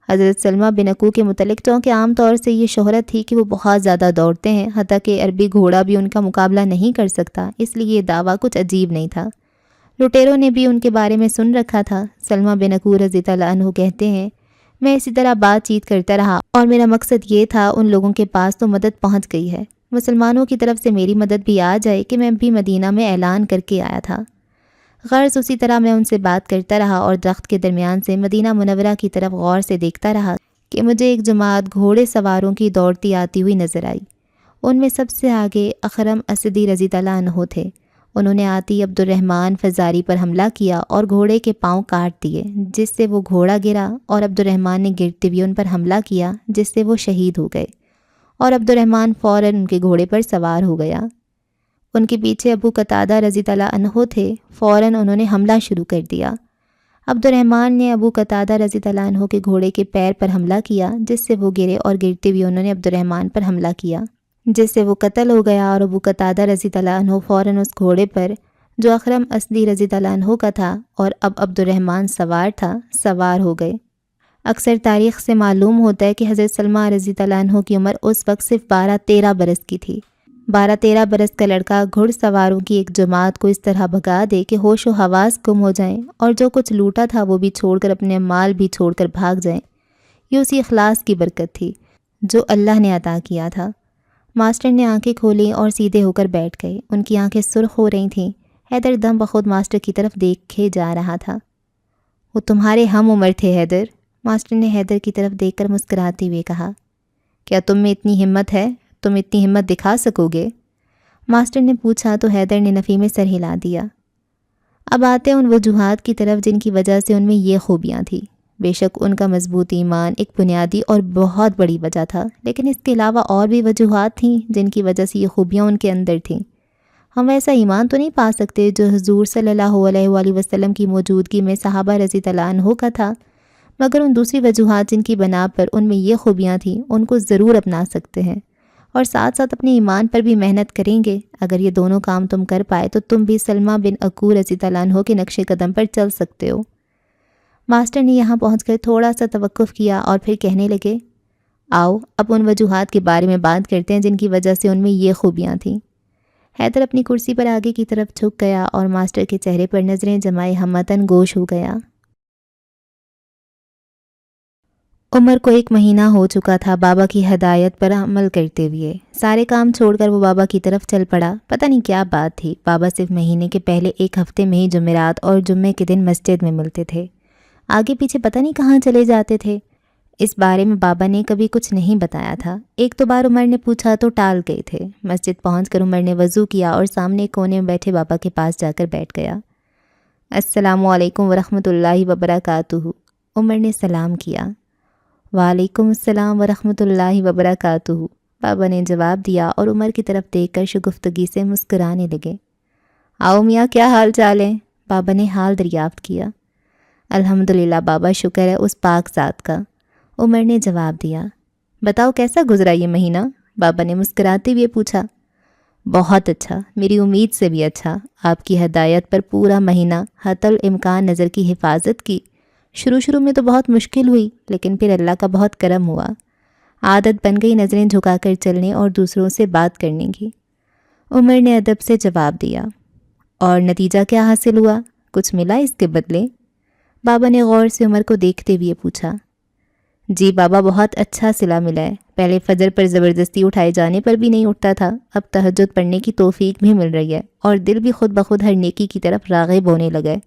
حضرت سلمہ بن عکو کے متعلق چونکہ عام طور سے یہ شہرت تھی کہ وہ بہت زیادہ دوڑتے ہیں، حتیٰ کہ عربی گھوڑا بھی ان کا مقابلہ نہیں کر سکتا، اس لیے یہ دعویٰ کچھ عجیب نہیں تھا۔ لٹیروں نے بھی ان کے بارے میں سن رکھا تھا۔ سلمہ بن عکو رضی اللہ عنہ کہتے ہیں، میں اسی طرح بات چیت کرتا رہا اور میرا مقصد یہ تھا ان لوگوں کے پاس تو مدد پہنچ گئی ہے، مسلمانوں کی طرف سے میری مدد بھی آ جائے کہ میں بھی مدینہ میں اعلان کر کے آیا تھا۔ غرض اسی طرح میں ان سے بات کرتا رہا اور درخت کے درمیان سے مدینہ منورہ کی طرف غور سے دیکھتا رہا کہ مجھے ایک جماعت گھوڑے سواروں کی دوڑتی آتی ہوئی نظر آئی۔ ان میں سب سے آگے اخرم اسدی رضی اللہ عنہ تھے۔ انہوں نے آتی عبد الرحمن فزاری پر حملہ کیا اور گھوڑے کے پاؤں کاٹ دیے، جس سے وہ گھوڑا گرا، اور عبد الرحمن نے گرتے ہوئے ان پر حملہ کیا جس سے وہ شہید ہو گئے، اور عبد الرحمن فوراً ان کے گھوڑے پر سوار ہو گیا۔ ان کے پیچھے ابو قتادہ رضی اللہ عنہ تھے، فوراً انہوں نے حملہ شروع کر دیا۔ عبد الرحمن نے ابو قتادہ رضی اللہ عنہ کے گھوڑے کے پیر پر حملہ کیا جس سے وہ گرے، اور گرتے ہوئے انہوں نے عبد الرحمن پر حملہ کیا جس سے وہ قتل ہو گیا، اور ابو قتادہ رضی اللہ عنہ فوراً اس گھوڑے پر جو اخرم اسدی رضی اللہ عنہ کا تھا اور اب عبد الرحمن سوار تھا، سوار ہو گئے۔ اکثر تاریخ سے معلوم ہوتا ہے کہ حضرت سلمہ رضی اللہ عنہ کی عمر اس وقت صرف 12-13 برس کی تھی۔ 12-13 برس کا لڑکا گھڑ سواروں کی ایک جماعت کو اس طرح بھگا دے کہ ہوش و حواس گم ہو جائیں اور جو کچھ لوٹا تھا وہ بھی چھوڑ کر اپنے مال بھی چھوڑ کر بھاگ جائیں، یہ اسی اخلاص کی برکت تھی جو اللہ نے عطا کیا تھا۔ ماسٹر نے آنکھیں کھولیں اور سیدھے ہو کر بیٹھ گئے۔ ان کی آنکھیں سرخ ہو رہی تھیں۔ حیدر دم بخود ماسٹر کی طرف دیکھے جا رہا تھا۔ وہ تمہارے ہم عمر تھے حیدر، ماسٹر نے حیدر کی طرف دیکھ کر مسکراتے ہوئے کہا۔ کیا تم میں اتنی ہمت ہے؟ تم اتنی ہمت دکھا سکو گے؟ ماسٹر نے پوچھا تو حیدر نے نفی میں سر ہلا دیا۔ اب آتے ہیں ان وجوہات کی طرف جن کی وجہ سے ان میں یہ خوبیاں تھیں۔ بے شک ان کا مضبوط ایمان ایک بنیادی اور بہت بڑی وجہ تھا، لیکن اس کے علاوہ اور بھی وجوہات تھیں جن کی وجہ سے یہ خوبیاں ان کے اندر تھیں۔ ہم ایسا ایمان تو نہیں پا سکتے جو حضور صلی اللہ علیہ وآلہ وسلم کی موجودگی میں صحابہ رضی اللہ عنہ کا تھا، مگر ان دوسری وجوہات جن کی بنا پر ان میں یہ خوبیاں تھیں ان کو ضرور اپنا سکتے ہیں، اور ساتھ ساتھ اپنے ایمان پر بھی محنت کریں گے۔ اگر یہ دونوں کام تم کر پائے تو تم بھی سلمہ بن اکو رضی اللہ عنہ کے نقش قدم پر چل سکتے ہو۔ ماسٹر نے یہاں پہنچ کر تھوڑا سا توقف کیا اور پھر کہنے لگے، آؤ اب ان وجوہات کے بارے میں بات کرتے ہیں جن کی وجہ سے ان میں یہ خوبیاں تھیں۔ حیدر اپنی کرسی پر آگے کی طرف جھک گیا اور ماسٹر کے چہرے پر نظریں جمائے ہمتاً گوش ہو گیا۔ عمر کو 1 مہینہ ہو چکا تھا بابا کی ہدایت پر عمل کرتے ہوئے۔ سارے کام چھوڑ کر وہ بابا کی طرف چل پڑا۔ پتہ نہیں کیا بات تھی، بابا صرف مہینے کے پہلے 1 ہفتے میں ہی جمعرات اور جمعے کے دن مسجد میں ملتے تھے، آگے پیچھے پتہ نہیں کہاں چلے جاتے تھے۔ اس بارے میں بابا نے کبھی کچھ نہیں بتایا تھا۔ 1 بار عمر نے پوچھا تو ٹال گئے تھے۔ مسجد پہنچ کر عمر نے وضو کیا اور سامنے کونے میں بیٹھے بابا کے پاس جا کر بیٹھ گیا۔ السلام علیکم ورحمۃ اللہ وبرکاتہ، عمر نے سلام کیا۔ وعلیکم السلام ورحمۃ اللہ وبرکاتہ، بابا نے جواب دیا اور عمر کی طرف دیکھ کر شگفتگی سے مسکرانے لگے۔ آؤ میاں، کیا حال چال ہے؟ بابا نے حال دریافت کیا۔ الحمدللہ بابا، شکر ہے اس پاک ذات کا، عمر نے جواب دیا۔ بتاؤ کیسا گزرا یہ مہینہ؟ بابا نے مسکراتے ہوئے پوچھا۔ بہت اچھا، میری امید سے بھی اچھا۔ آپ کی ہدایت پر پورا مہینہ حتی الامکان نظر کی حفاظت کی۔ شروع میں تو بہت مشکل ہوئی، لیکن پھر اللہ کا بہت کرم ہوا۔ عادت بن گئی نظریں جھکا کر چلنے اور دوسروں سے بات کرنے کی۔ عمر نے ادب سے جواب دیا۔ اور نتیجہ کیا حاصل ہوا؟ کچھ ملا اس کے بدلے؟ بابا نے غور سے عمر کو دیکھتے ہوئے پوچھا۔ جی بابا، بہت اچھا صلہ ملا ہے۔ پہلے فجر پر زبردستی اٹھائے جانے پر بھی نہیں اٹھتا تھا، اب تہجد پڑھنے کی توفیق بھی مل رہی ہے اور دل بھی خود بخود ہر نیکی کی طرف راغب ہونے لگا ہے،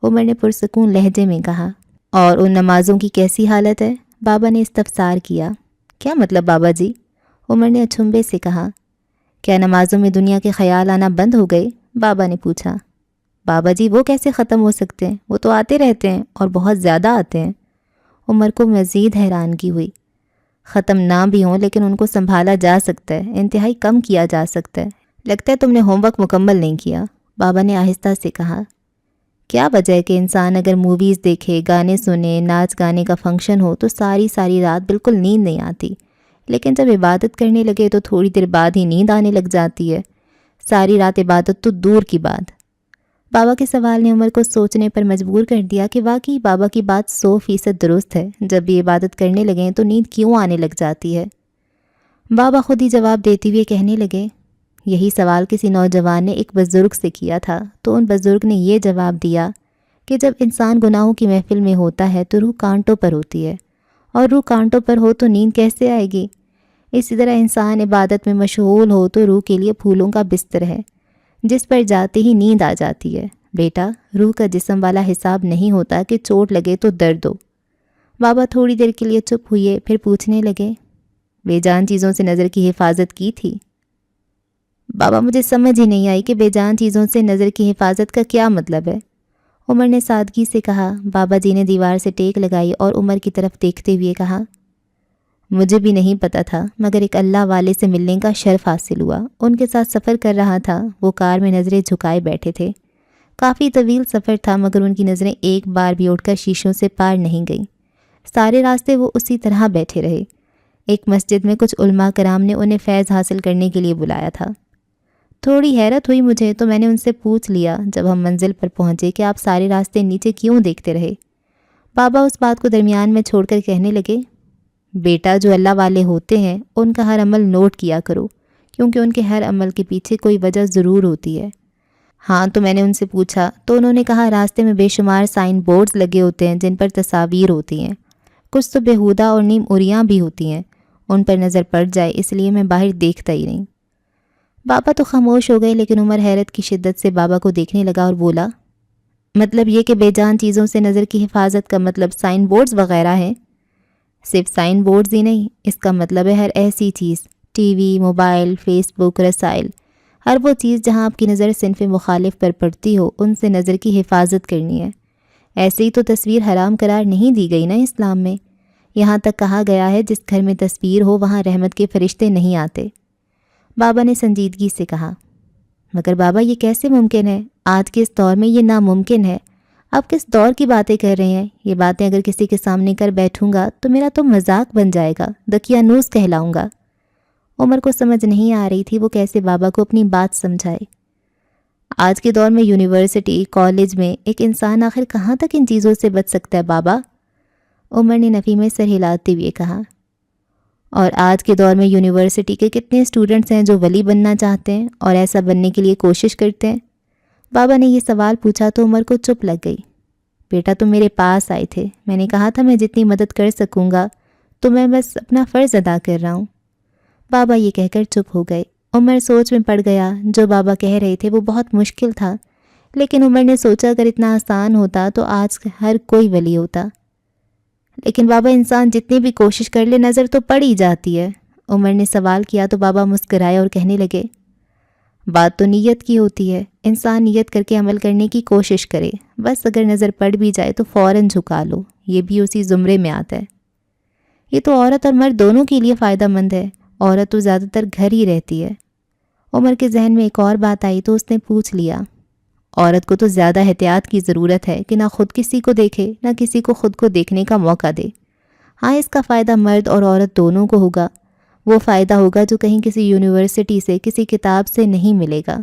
عمر نے پرسکون لہجے میں کہا۔ اور ان نمازوں کی کیسی حالت ہے؟ بابا نے استفسار کیا۔ کیا مطلب بابا جی؟ عمر نے اچھمبے سے کہا۔ کیا نمازوں میں دنیا کے خیال آنا بند ہو گئے؟ بابا نے پوچھا۔ بابا جی وہ کیسے ختم ہو سکتے ہیں؟ وہ تو آتے رہتے ہیں اور بہت زیادہ آتے ہیں۔ عمر کو مزید حیرانگی ہوئی۔ ختم نہ بھی ہوں لیکن ان کو سنبھالا جا سکتا ہے، انتہائی کم کیا جا سکتا ہے۔ لگتا ہے تم نے ہوم ورک مکمل نہیں کیا، بابا نے آہستہ سے کہا۔ کیا وجہ ہے کہ انسان اگر موویز دیکھے، گانے سنے، ناچ گانے کا فنکشن ہو تو ساری رات بالکل نیند نہیں آتی، لیکن جب عبادت کرنے لگے تو تھوڑی دیر بعد ہی نیند آنے لگ جاتی ہے۔ ساری رات عبادت تو دور کی بات۔ بابا کے سوال نے عمر کو سوچنے پر مجبور کر دیا کہ واقعی بابا کی بات 100% درست ہے۔ جب بھی عبادت کرنے لگیں تو نیند کیوں آنے لگ جاتی ہے؟ بابا خود ہی جواب دیتے ہوئے کہنے لگے، یہی سوال کسی نوجوان نے ایک بزرگ سے کیا تھا تو ان بزرگ نے یہ جواب دیا کہ جب انسان گناہوں کی محفل میں ہوتا ہے تو روح کانٹوں پر ہوتی ہے، اور روح کانٹوں پر ہو تو نیند کیسے آئے گی؟ اسی طرح انسان عبادت میں مشغول ہو تو روح کے لیے پھولوں کا بستر ہے، جس پر جاتے ہی نیند آ جاتی ہے۔ بیٹا، روح کا جسم والا حساب نہیں ہوتا کہ چوٹ لگے تو درد ہو۔ بابا تھوڑی دیر کے لیے چپ ہوئے، پھر پوچھنے لگے، بے جان چیزوں سے نظر کی حفاظت کی تھی؟ بابا مجھے سمجھ ہی نہیں آئی کہ بے جان چیزوں سے نظر کی حفاظت کا کیا مطلب ہے، عمر نے سادگی سے کہا۔ بابا جی نے دیوار سے ٹیک لگائی اور عمر کی طرف دیکھتے ہوئے کہا، مجھے بھی نہیں پتا تھا، مگر ایک اللہ والے سے ملنے کا شرف حاصل ہوا۔ ان کے ساتھ سفر کر رہا تھا، وہ کار میں نظریں جھکائے بیٹھے تھے۔ کافی طویل سفر تھا مگر ان کی نظریں ایک بار بھی اٹھ کر شیشوں سے پار نہیں گئیں۔ سارے راستے وہ اسی طرح بیٹھے رہے۔ ایک مسجد میں کچھ علماء کرام نے انہیں فیض حاصل کرنے کے لیے بلایا تھا۔ تھوڑی حیرت ہوئی مجھے تو میں نے ان سے پوچھ لیا جب ہم منزل پر پہنچے کہ آپ سارے راستے نیچے کیوں دیکھتے رہے؟ بابا اس بات کو درمیان میں چھوڑ کر کہنے لگے، بیٹا جو اللہ والے ہوتے ہیں ان کا ہر عمل نوٹ کیا کرو، کیونکہ ان کے ہر عمل کے پیچھے کوئی وجہ ضرور ہوتی ہے۔ ہاں تو میں نے ان سے پوچھا تو انہوں نے کہا راستے میں بے شمار سائن بورڈز لگے ہوتے ہیں جن پر تصاویر ہوتی ہیں، کچھ تو بیہودہ اور نیم اریاں بھی ہوتی ہیں، ان پر نظر پڑ جائے اس لیے میں باہر دیکھتا ہی نہیں۔ بابا تو خاموش ہو گئے، لیکن عمر حیرت کی شدت سے بابا کو دیکھنے لگا اور بولا، مطلب یہ کہ بے جان چیزوں سے نظر کی حفاظت کا مطلب سائن بورڈز وغیرہ ہیں؟ صرف سائن بورڈز ہی نہیں، اس کا مطلب ہے ہر ایسی چیز، ٹی وی، موبائل، فیس بک، رسائل، ہر وہ چیز جہاں آپ کی نظر صنف مخالف پر پڑتی ہو ان سے نظر کی حفاظت کرنی ہے۔ ایسے ہی تو تصویر حرام قرار نہیں دی گئی نا اسلام میں، یہاں تک کہا گیا ہے جس گھر میں تصویر ہو وہاں رحمت کے فرشتے نہیں آتے۔ بابا نے سنجیدگی سے کہا، مگر بابا یہ کیسے ممکن ہے؟ آج کے اس دور میں یہ ناممکن ہے۔ آپ کس دور کی باتیں کر رہے ہیں؟ یہ باتیں اگر کسی کے سامنے کر بیٹھوں گا تو میرا تو مذاق بن جائے گا، دقیانوس کہلاؤں گا۔ عمر کو سمجھ نہیں آ رہی تھی وہ کیسے بابا کو اپنی بات سمجھائے۔ آج کے دور میں یونیورسٹی، کالج میں ایک انسان آخر کہاں تک ان چیزوں سے بچ سکتا ہے بابا؟ عمر نے نفی میں سر ہلاتے ہوئے کہا۔ اور آج کے دور میں یونیورسٹی کے کتنے اسٹوڈنٹس ہیں جو ولی بننا چاہتے ہیں اور ایسا بننے کے لیے کوشش کرتے ہیں؟ بابا نے یہ سوال پوچھا تو عمر کو چپ لگ گئی۔ بیٹا تم میرے پاس آئے تھے، میں نے کہا تھا میں جتنی مدد کر سکوں گا تو میں بس اپنا فرض ادا کر رہا ہوں۔ بابا یہ کہہ کر چپ ہو گئے۔ عمر سوچ میں پڑ گیا، جو بابا کہہ رہے تھے وہ بہت مشکل تھا، لیکن عمر نے سوچا اگر اتنا آسان ہوتا تو آج ہر کوئی ولی ہوتا۔ لیکن بابا انسان جتنی بھی کوشش کر لے نظر تو پڑ ہی جاتی ہے۔ عمر نے سوال کیا تو بابا مسکرائے اور کہنے لگے، بات تو نیت کی ہوتی ہے، انسان نیت کر کے عمل کرنے کی کوشش کرے، بس اگر نظر پڑ بھی جائے تو فوراً جھکا لو، یہ بھی اسی زمرے میں آتا ہے۔ یہ تو عورت اور مرد دونوں کے لیے فائدہ مند ہے، عورت تو زیادہ تر گھر ہی رہتی ہے۔ عمر کے ذہن میں ایک اور بات آئی تو اس نے پوچھ لیا، عورت کو تو زیادہ احتیاط کی ضرورت ہے کہ نہ خود کسی کو دیکھے نہ کسی کو خود کو دیکھنے کا موقع دے۔ ہاں اس کا فائدہ مرد اور عورت دونوں کو ہوگا، وہ فائدہ ہوگا جو کہیں کسی یونیورسٹی سے کسی کتاب سے نہیں ملے گا،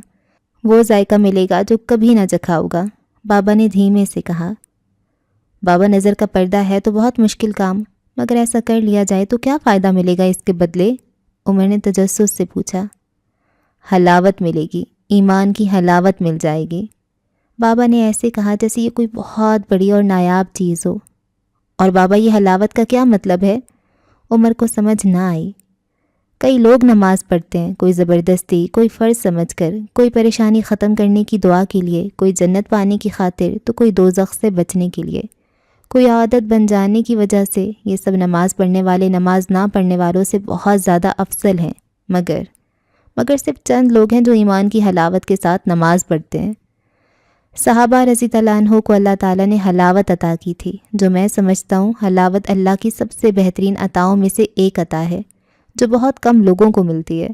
وہ ذائقہ ملے گا جو کبھی نہ چکھا ہوگا۔ بابا نے دھیمے سے کہا۔ بابا نظر کا پردہ ہے تو بہت مشکل کام، مگر ایسا کر لیا جائے تو کیا فائدہ ملے گا اس کے بدلے؟ عمر نے تجسس سے پوچھا۔ حلاوت ملے گی، ایمان کی حلاوت مل جائے گی۔ بابا نے ایسے کہا جیسے یہ کوئی بہت بڑی اور نایاب چیز ہو۔ اور بابا یہ حلاوت کا کیا مطلب ہے؟ عمر کو سمجھ نہ آئی۔ کئی لوگ نماز پڑھتے ہیں، کوئی زبردستی، کوئی فرض سمجھ کر، کوئی پریشانی ختم کرنے کی دعا کے لیے، کوئی جنت پانے کی خاطر تو کوئی دوزخ سے بچنے کے لیے، کوئی عادت بن جانے کی وجہ سے۔ یہ سب نماز پڑھنے والے نماز نہ پڑھنے والوں سے بہت زیادہ افضل ہیں، مگر صرف چند لوگ ہیں جو ایمان کی حلاوت کے ساتھ نماز پڑھتے ہیں۔ صحابہ رضی اللہ عنہ کو اللہ تعالیٰ نے حلاوت عطا کی تھی، جو میں سمجھتا ہوں حلاوت اللہ کی سب سے بہترین عطاؤں میں سے ایک عطا ہے جو بہت کم لوگوں کو ملتی ہے۔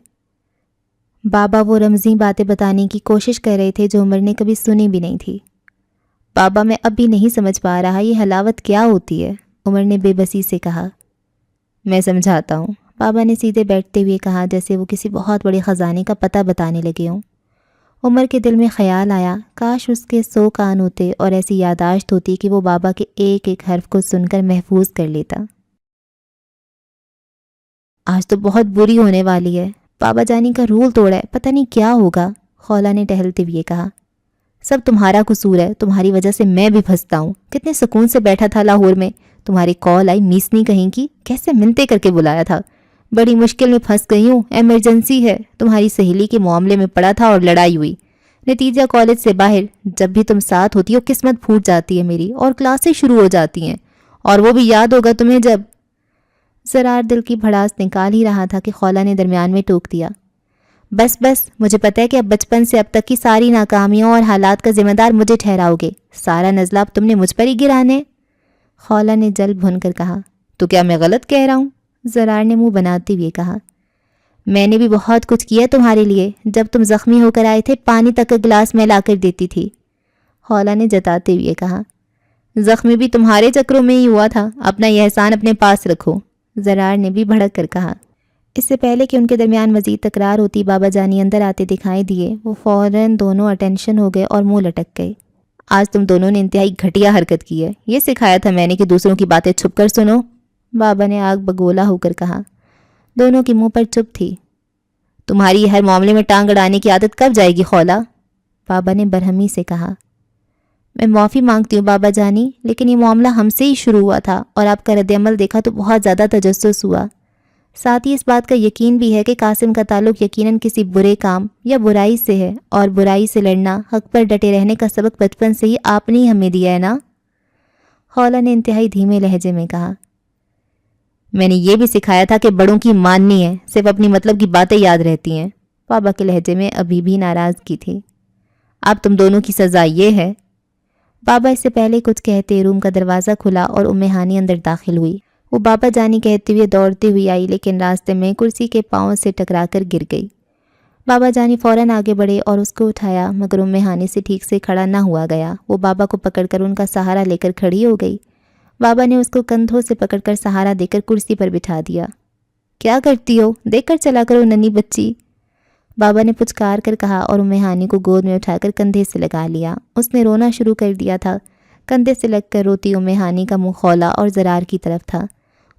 بابا وہ رمزی باتیں بتانے کی کوشش کر رہے تھے جو عمر نے کبھی سنی بھی نہیں تھی۔ بابا میں اب بھی نہیں سمجھ پا رہا یہ حلاوت کیا ہوتی ہے، عمر نے بے بسی سے کہا۔ میں سمجھاتا ہوں، بابا نے سیدھے بیٹھتے ہوئے کہا جیسے وہ کسی بہت بڑے خزانے کا پتہ بتانے لگے ہوں۔ عمر کے دل میں خیال آیا کاش اس کے 100 کان ہوتے اور ایسی یادداشت ہوتی کہ وہ بابا کے ایک ایک حرف کو سن کر محفوظ کر لیتا۔ آج تو بہت بری ہونے والی ہے، بابا جانی کا رول توڑا ہے، پتہ نہیں کیا ہوگا، خولا نے ٹہلتے ہوئے کہا۔ سب تمہارا قصور ہے، تمہاری وجہ سے میں بھی پھنستا ہوں۔ کتنے سکون سے بیٹھا تھا لاہور میں، تمہاری کال آئی، میسنی کہیں کی، کیسے منتے کر کے بلایا تھا۔ بڑی مشکل میں پھنس گئی ہوں، ایمرجنسی ہے، تمہاری سہیلی کے معاملے میں پڑا تھا اور لڑائی ہوئی، نتیجہ کالج سے باہر۔ جب بھی تم ساتھ ہوتی ہو قسمت پھوٹ جاتی ہے میری اور کلاسیں شروع ہو جاتی ہیں، اور وہ بھی یاد ہوگا تمہیں جب۔ زرار دل کی بھڑاس نکال ہی رہا تھا کہ خولا نے درمیان میں ٹوک دیا۔ بس مجھے پتہ ہے کہ اب بچپن سے اب تک کی ساری ناکامیوں اور حالات کا ذمہ دار مجھے ٹھہراؤ گے، سارا نزلہ اب تم نے مجھ پر ہی گرانے۔ خولا نے جل بھن کر کہا۔ تو کیا میں غلط کہہ رہا ہوں؟ زرار نے منہ بناتے ہوئے کہا۔ میں نے بھی بہت کچھ کیا تمہارے لیے، جب تم زخمی ہو کر آئے تھے پانی تک کا گلاس میں لا کر دیتی تھی، خولا نے جتاتے ہوئے کہا۔ زخمی بھی تمہارے چکروں میں ہی ہوا تھا، اپنا یہ احسان اپنے پاس رکھو، زرار نے بھی بھڑک کر کہا۔ اس سے پہلے کہ ان کے درمیان مزید تکرار ہوتی بابا جانی اندر آتے دکھائی دیے۔ وہ فوراً دونوں اٹینشن ہو گئے اور منہ لٹک گئے۔ آج تم دونوں نے انتہائی گھٹیا حرکت کی ہے، یہ سکھایا تھا میں نے کہ دوسروں کی باتیں چھپ کر سنو، بابا نے آگ بگولا ہو کر کہا۔ دونوں کی منہ پر چپ تھی۔ تمہاری ہر معاملے میں ٹانگ اڑانے کی عادت کب جائے گی خولا؟ بابا نے برہمی سے کہا۔ میں معافی مانگتی ہوں بابا جانی، لیکن یہ معاملہ ہم سے ہی شروع ہوا تھا اور آپ کا رد عمل دیکھا تو بہت زیادہ تجسس ہوا۔ ساتھ ہی اس بات کا یقین بھی ہے کہ قاسم کا تعلق یقیناً کسی برے کام یا برائی سے ہے، اور برائی سے لڑنا، حق پر ڈٹے رہنے کا سبق بچپن سے ہی آپ نے ہمیں دیا ہے نا؟ خولا نے انتہائی دھیمے لہجے میں کہا۔ میں نے یہ بھی سکھایا تھا کہ بڑوں کی ماننی ہے، صرف اپنی مطلب کی باتیں یاد رہتی ہیں، بابا کے لہجے میں ابھی بھی ناراضگی تھی۔ اب تم دونوں کی سزا یہ ہے۔ بابا اس سے پہلے کچھ کہتے روم کا دروازہ کھلا اور ام ہانی اندر داخل ہوئی۔ وہ بابا جانی کہتے ہوئے دوڑتی ہوئی آئی، لیکن راستے میں کرسی کے پاؤں سے ٹکرا کر گر گئی۔ بابا جانی فوراً آگے بڑھے اور اس کو اٹھایا، مگر ہانی سے ٹھیک سے کھڑا نہ ہوا گیا۔ وہ بابا کو پکڑ کر ان کا سہارا لے کر کھڑی ہو گئی۔ بابا نے اس کو کندھوں سے پکڑ کر سہارا دے کر کرسی پر بٹھا دیا۔ کیا کرتی ہو؟ دیکھ کر چلا کرو ننھی بچی، بابا نے پچکار کر کہا اور ہانی کو گود میں اٹھا کر کندھے سے لگا لیا۔ اس نے رونا شروع کر دیا تھا۔ کندھے سے لگ کر روتی ہانی کا منہ خولا اور زرار کی طرف تھا۔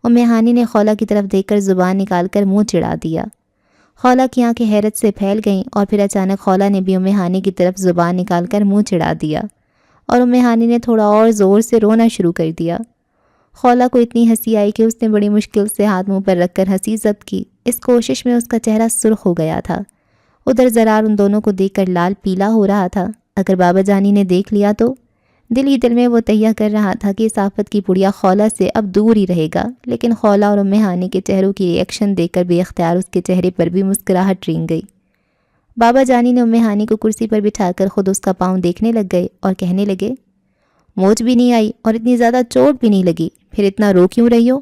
ہانی نے خولا کی طرف دیکھ کر زبان نکال کر منہ چڑھا دیا۔ خولا کی آنکھیں حیرت سے پھیل گئیں اور پھر اچانک خولا نے بھی ہانی کی طرف زبان نکال کر منہ چڑھا دیا اور ہانی نے تھوڑا اور زور سے رونا شروع کر دیا۔ خولا کو اتنی ہنسی آئی کہ اس نے بڑی مشکل سے ہاتھ منہ پر رکھ کر ہنسی ضبط کی۔ اس کوشش میں اس کا چہرہ سرخ ہو گیا تھا۔ ادھر زرار ان دونوں کو دیکھ کر لال پیلا ہو رہا تھا۔ اگر بابا جانی نے دیکھ لیا تو؟ دل ہی دل میں وہ تہیہ کر رہا تھا کہ اس آفت کی پڑیا خولا سے اب دور ہی رہے گا، لیکن خولا اور ہانی کے چہروں کی ری ایکشن دیکھ کر بے اختیار اس کے چہرے پر بھی مسکراہٹ رینگ گئی۔ بابا جانی نے ہانی کو کرسی پر بٹھا کر خود اس کا پاؤں دیکھنے لگ گئے اور کہنے لگے، موچ بھی نہیں آئی اور اتنی زیادہ چوٹ بھی نہیں لگی، پھر اتنا رو کیوں رہی ہو؟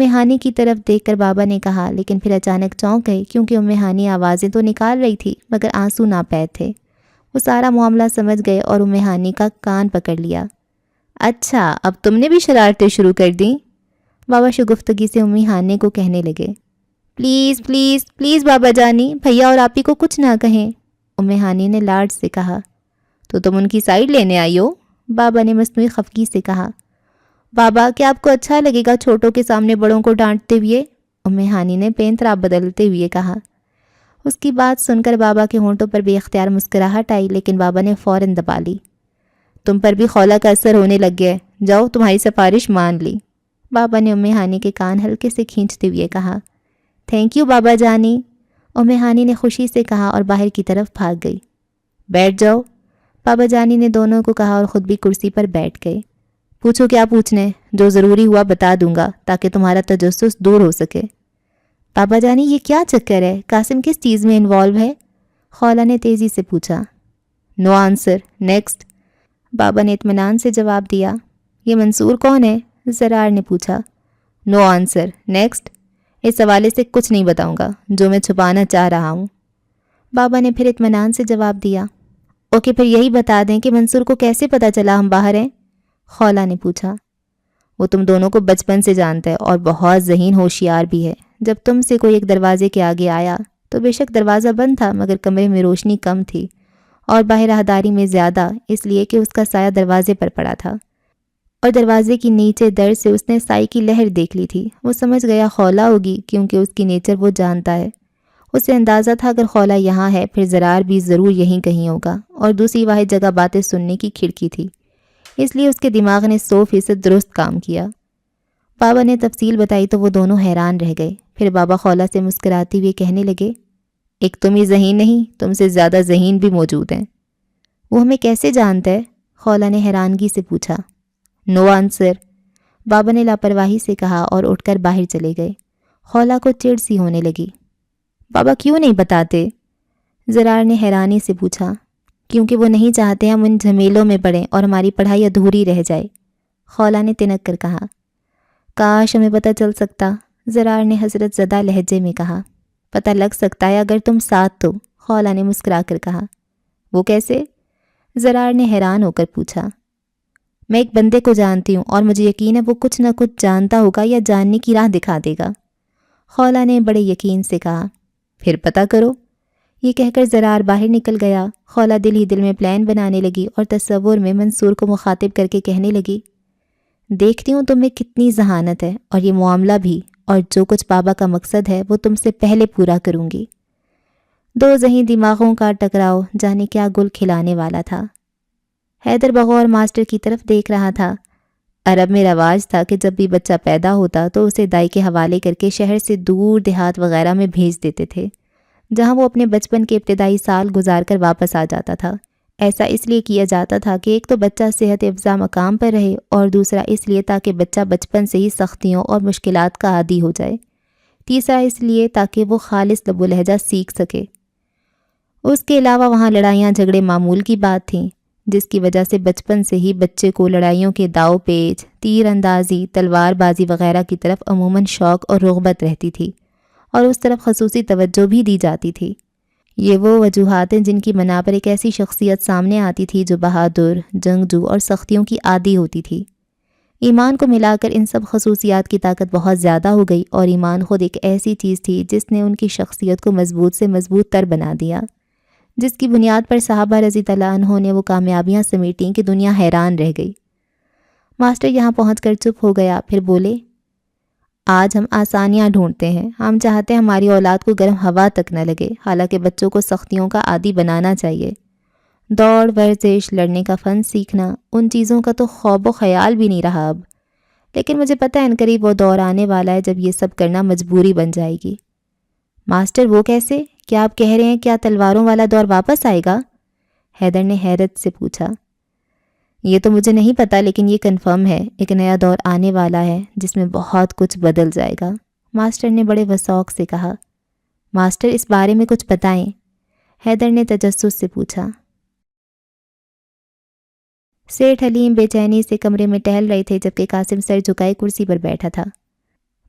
ہانی کی طرف دیکھ کر بابا نے کہا، لیکن پھر اچانک چونک گئے کیونکہ ہانی آوازیں تو نکال رہی تھی مگر آنسو ناپید تھے۔ وہ سارا معاملہ سمجھ گئے اور ہانی کا کان پکڑ لیا۔ اچھا، اب تم نے بھی شرارتیں شروع کر دیں؟ بابا شگفتگی سے ہانی کو کہنے لگے۔ پلیز پلیز پلیز بابا جانی، بھیا اور آپی کو کچھ نہ کہیں، ہانی نے لاڈ سے کہا۔ تو تم ان کی سائیڈ لینے آئی ہو؟ بابا نے مصنوعی خفگی سے کہا۔ بابا، کیا آپ کو اچھا لگے گا چھوٹوں کے سامنے بڑوں کو ڈانٹتے ہوئے؟ ہانی نے پینترا بدلتے ہوئے کہا۔ اس کی بات سن کر بابا کے ہونٹوں پر بے اختیار مسکراہٹ آئی، لیکن بابا نے فوراً دبا لی۔ تم پر بھی خولا کا اثر ہونے لگ گیا ہے، جاؤ تمہاری سفارش مان لی، بابا نے ہانی کے کان ہلکے سے کھینچتے ہوئے کہا۔ تھینک یو بابا جانی، ہانی نے خوشی سے کہا اور باہر کی طرف بھاگ گئی۔ بیٹھ جاؤ، بابا جانی نے دونوں کو کہا اور خود بھی کرسی پر بیٹھ گئے۔ پوچھو کیا پوچھنے، جو ضروری ہوا بتا دوں گا تاکہ تمہارا تجسس دور ہو سکے۔ بابا جانی، یہ کیا چکر ہے؟ قاسم کس چیز میں انوالو ہے؟ خولا نے تیزی سے پوچھا۔ نو آنسر، نیکسٹ، بابا نے اطمینان سے جواب دیا۔ یہ منصور کون ہے؟ زرار نے پوچھا۔ نو آنسر، نیکسٹ، اس حوالے سے کچھ نہیں بتاؤں گا جو میں چھپانا چاہ رہا ہوں، بابا نے پھر اطمینان سے جواب دیا۔ اوکے، پھر یہی بتا دیں کہ منصور کو کیسے پتہ چلا ہم باہر ہیں؟ خولا نے پوچھا۔ وہ تم دونوں کو بچپن سے جانتا ہے اور بہت ذہین ہوشیار بھی ہے۔ جب تم سے کوئی ایک دروازے کے آگے آیا تو بے شک دروازہ بند تھا مگر کمرے میں روشنی کم تھی اور باہر راہداری میں زیادہ، اس لیے کہ اس کا سایہ دروازے پر پڑا تھا اور دروازے کی نیچے در سے اس نے سائے کی لہر دیکھ لی تھی۔ وہ سمجھ گیا خولا ہوگی کیونکہ اس کی نیچر وہ جانتا ہے۔ اسے اندازہ تھا اگر خولا یہاں ہے پھر زرار بھی ضرور یہیں کہیں ہوگا، اور دوسری واحد جگہ باتیں سننے کی کھڑکی تھی، اس لیے اس کے دماغ نے 100% درست کام کیا۔ بابا نے تفصیل بتائی تو وہ دونوں حیران رہ گئے۔ پھر بابا خولا سے مسکراتے ہوئے کہنے لگے، ایک تم ہی ذہین نہیں، تم سے زیادہ ذہین بھی موجود ہیں۔ وہ ہمیں کیسے جانتا ہے؟ خولا نے حیرانگی سے پوچھا۔ نو آنسر، بابا نے لاپرواہی سے کہا اور اٹھ کر باہر چلے گئے۔ خولا کو چڑ سی ہونے لگی۔ بابا کیوں نہیں بتاتے؟ زرار نے حیرانی سے پوچھا۔ کیونکہ وہ نہیں چاہتے ہم ان جھمیلوں میں پڑیں اور ہماری پڑھائی ادھوری رہ جائے، خولا نے تنک کر کہا۔ کاش ہمیں پتہ چل سکتا، زرار نے حسرت زدہ لہجے میں کہا۔ پتہ لگ سکتا ہے اگر تم ساتھ تو، خولا نے مسکرا کر کہا۔ وہ کیسے؟ زرار نے حیران ہو کر پوچھا۔ میں ایک بندے کو جانتی ہوں اور مجھے یقین ہے وہ کچھ نہ کچھ جانتا ہوگا یا جاننے کی راہ دکھا دے گا، خولا نے بڑے یقین سے کہا۔ پھر پتہ کرو، یہ کہہ کر زرار باہر نکل گیا۔ خولا دل ہی دل میں پلان بنانے لگی اور تصور میں منصور کو مخاطب کر کے کہنے لگی، دیکھتی ہوں تم میں کتنی ذہانت ہے، اور یہ معاملہ بھی، اور جو کچھ بابا کا مقصد ہے وہ تم سے پہلے پورا کروں گی۔ دو ذہین دماغوں کا ٹکراؤ جانے کیا گل کھلانے والا تھا۔ حیدر بغور ماسٹر کی طرف دیکھ رہا تھا۔ عرب میں رواج تھا کہ جب بھی بچہ پیدا ہوتا تو اسے دائی کے حوالے کر کے شہر سے دور دیہات وغیرہ میں بھیج دیتے تھے، جہاں وہ اپنے بچپن کے ابتدائی سال گزار کر واپس آ جاتا تھا۔ ایسا اس لیے کیا جاتا تھا کہ ایک تو بچہ صحت افزا مقام پر رہے، اور دوسرا اس لیے تاکہ بچہ بچپن سے ہی سختیوں اور مشکلات کا عادی ہو جائے، تیسرا اس لیے تاکہ وہ خالص لب و لہجہ سیکھ سکے۔ اس کے علاوہ وہاں لڑائیاں جھگڑے معمول کی بات تھیں، جس کی وجہ سے بچپن سے ہی بچے کو لڑائیوں کے داؤ پیچ، تیر اندازی، تلوار بازی وغیرہ کی طرف عموماً شوق اور رغبت رہتی تھی، اور اس طرف خصوصی توجہ بھی دی جاتی تھی۔ یہ وہ وجوہات ہیں جن کی بنا پر ایک ایسی شخصیت سامنے آتی تھی جو بہادر، جنگجو اور سختیوں کی عادی ہوتی تھی۔ ایمان کو ملا کر ان سب خصوصیات کی طاقت بہت زیادہ ہو گئی، اور ایمان خود ایک ایسی چیز تھی جس نے ان کی شخصیت کو مضبوط سے مضبوط تر بنا دیا، جس کی بنیاد پر صحابہ رضی اللہ عنہ نے وہ کامیابیاں سمیٹیں کہ دنیا حیران رہ گئی۔ ماسٹر یہاں پہنچ کر چپ ہو گیا، پھر بولے، آج ہم آسانیاں ڈھونڈتے ہیں، ہم چاہتے ہیں ہماری اولاد کو گرم ہوا تک نہ لگے، حالانکہ بچوں کو سختیوں کا عادی بنانا چاہیے۔ دوڑ، ورزش، لڑنے کا فن سیکھنا، ان چیزوں کا تو خواب و خیال بھی نہیں رہا اب، لیکن مجھے پتہ ہے عنقریب وہ دور آنے والا ہے جب یہ سب کرنا مجبوری بن جائے گی۔ ماسٹر وہ کیسے؟ کیا آپ کہہ رہے ہیں کیا تلواروں والا دور واپس آئے گا؟ حیدر نے حیرت سے پوچھا۔ یہ تو مجھے نہیں پتا، لیکن یہ کنفرم ہے، ایک نیا دور آنے والا ہے جس میں بہت کچھ بدل جائے گا، ماسٹر نے بڑے وثوق سے کہا۔ ماسٹر اس بارے میں کچھ بتائیں، حیدر نے تجسس سے پوچھا۔ سیٹھ حلیم بے چینی سے کمرے میں ٹہل رہے تھے جبکہ قاسم سر جھکائے کرسی پر بیٹھا تھا۔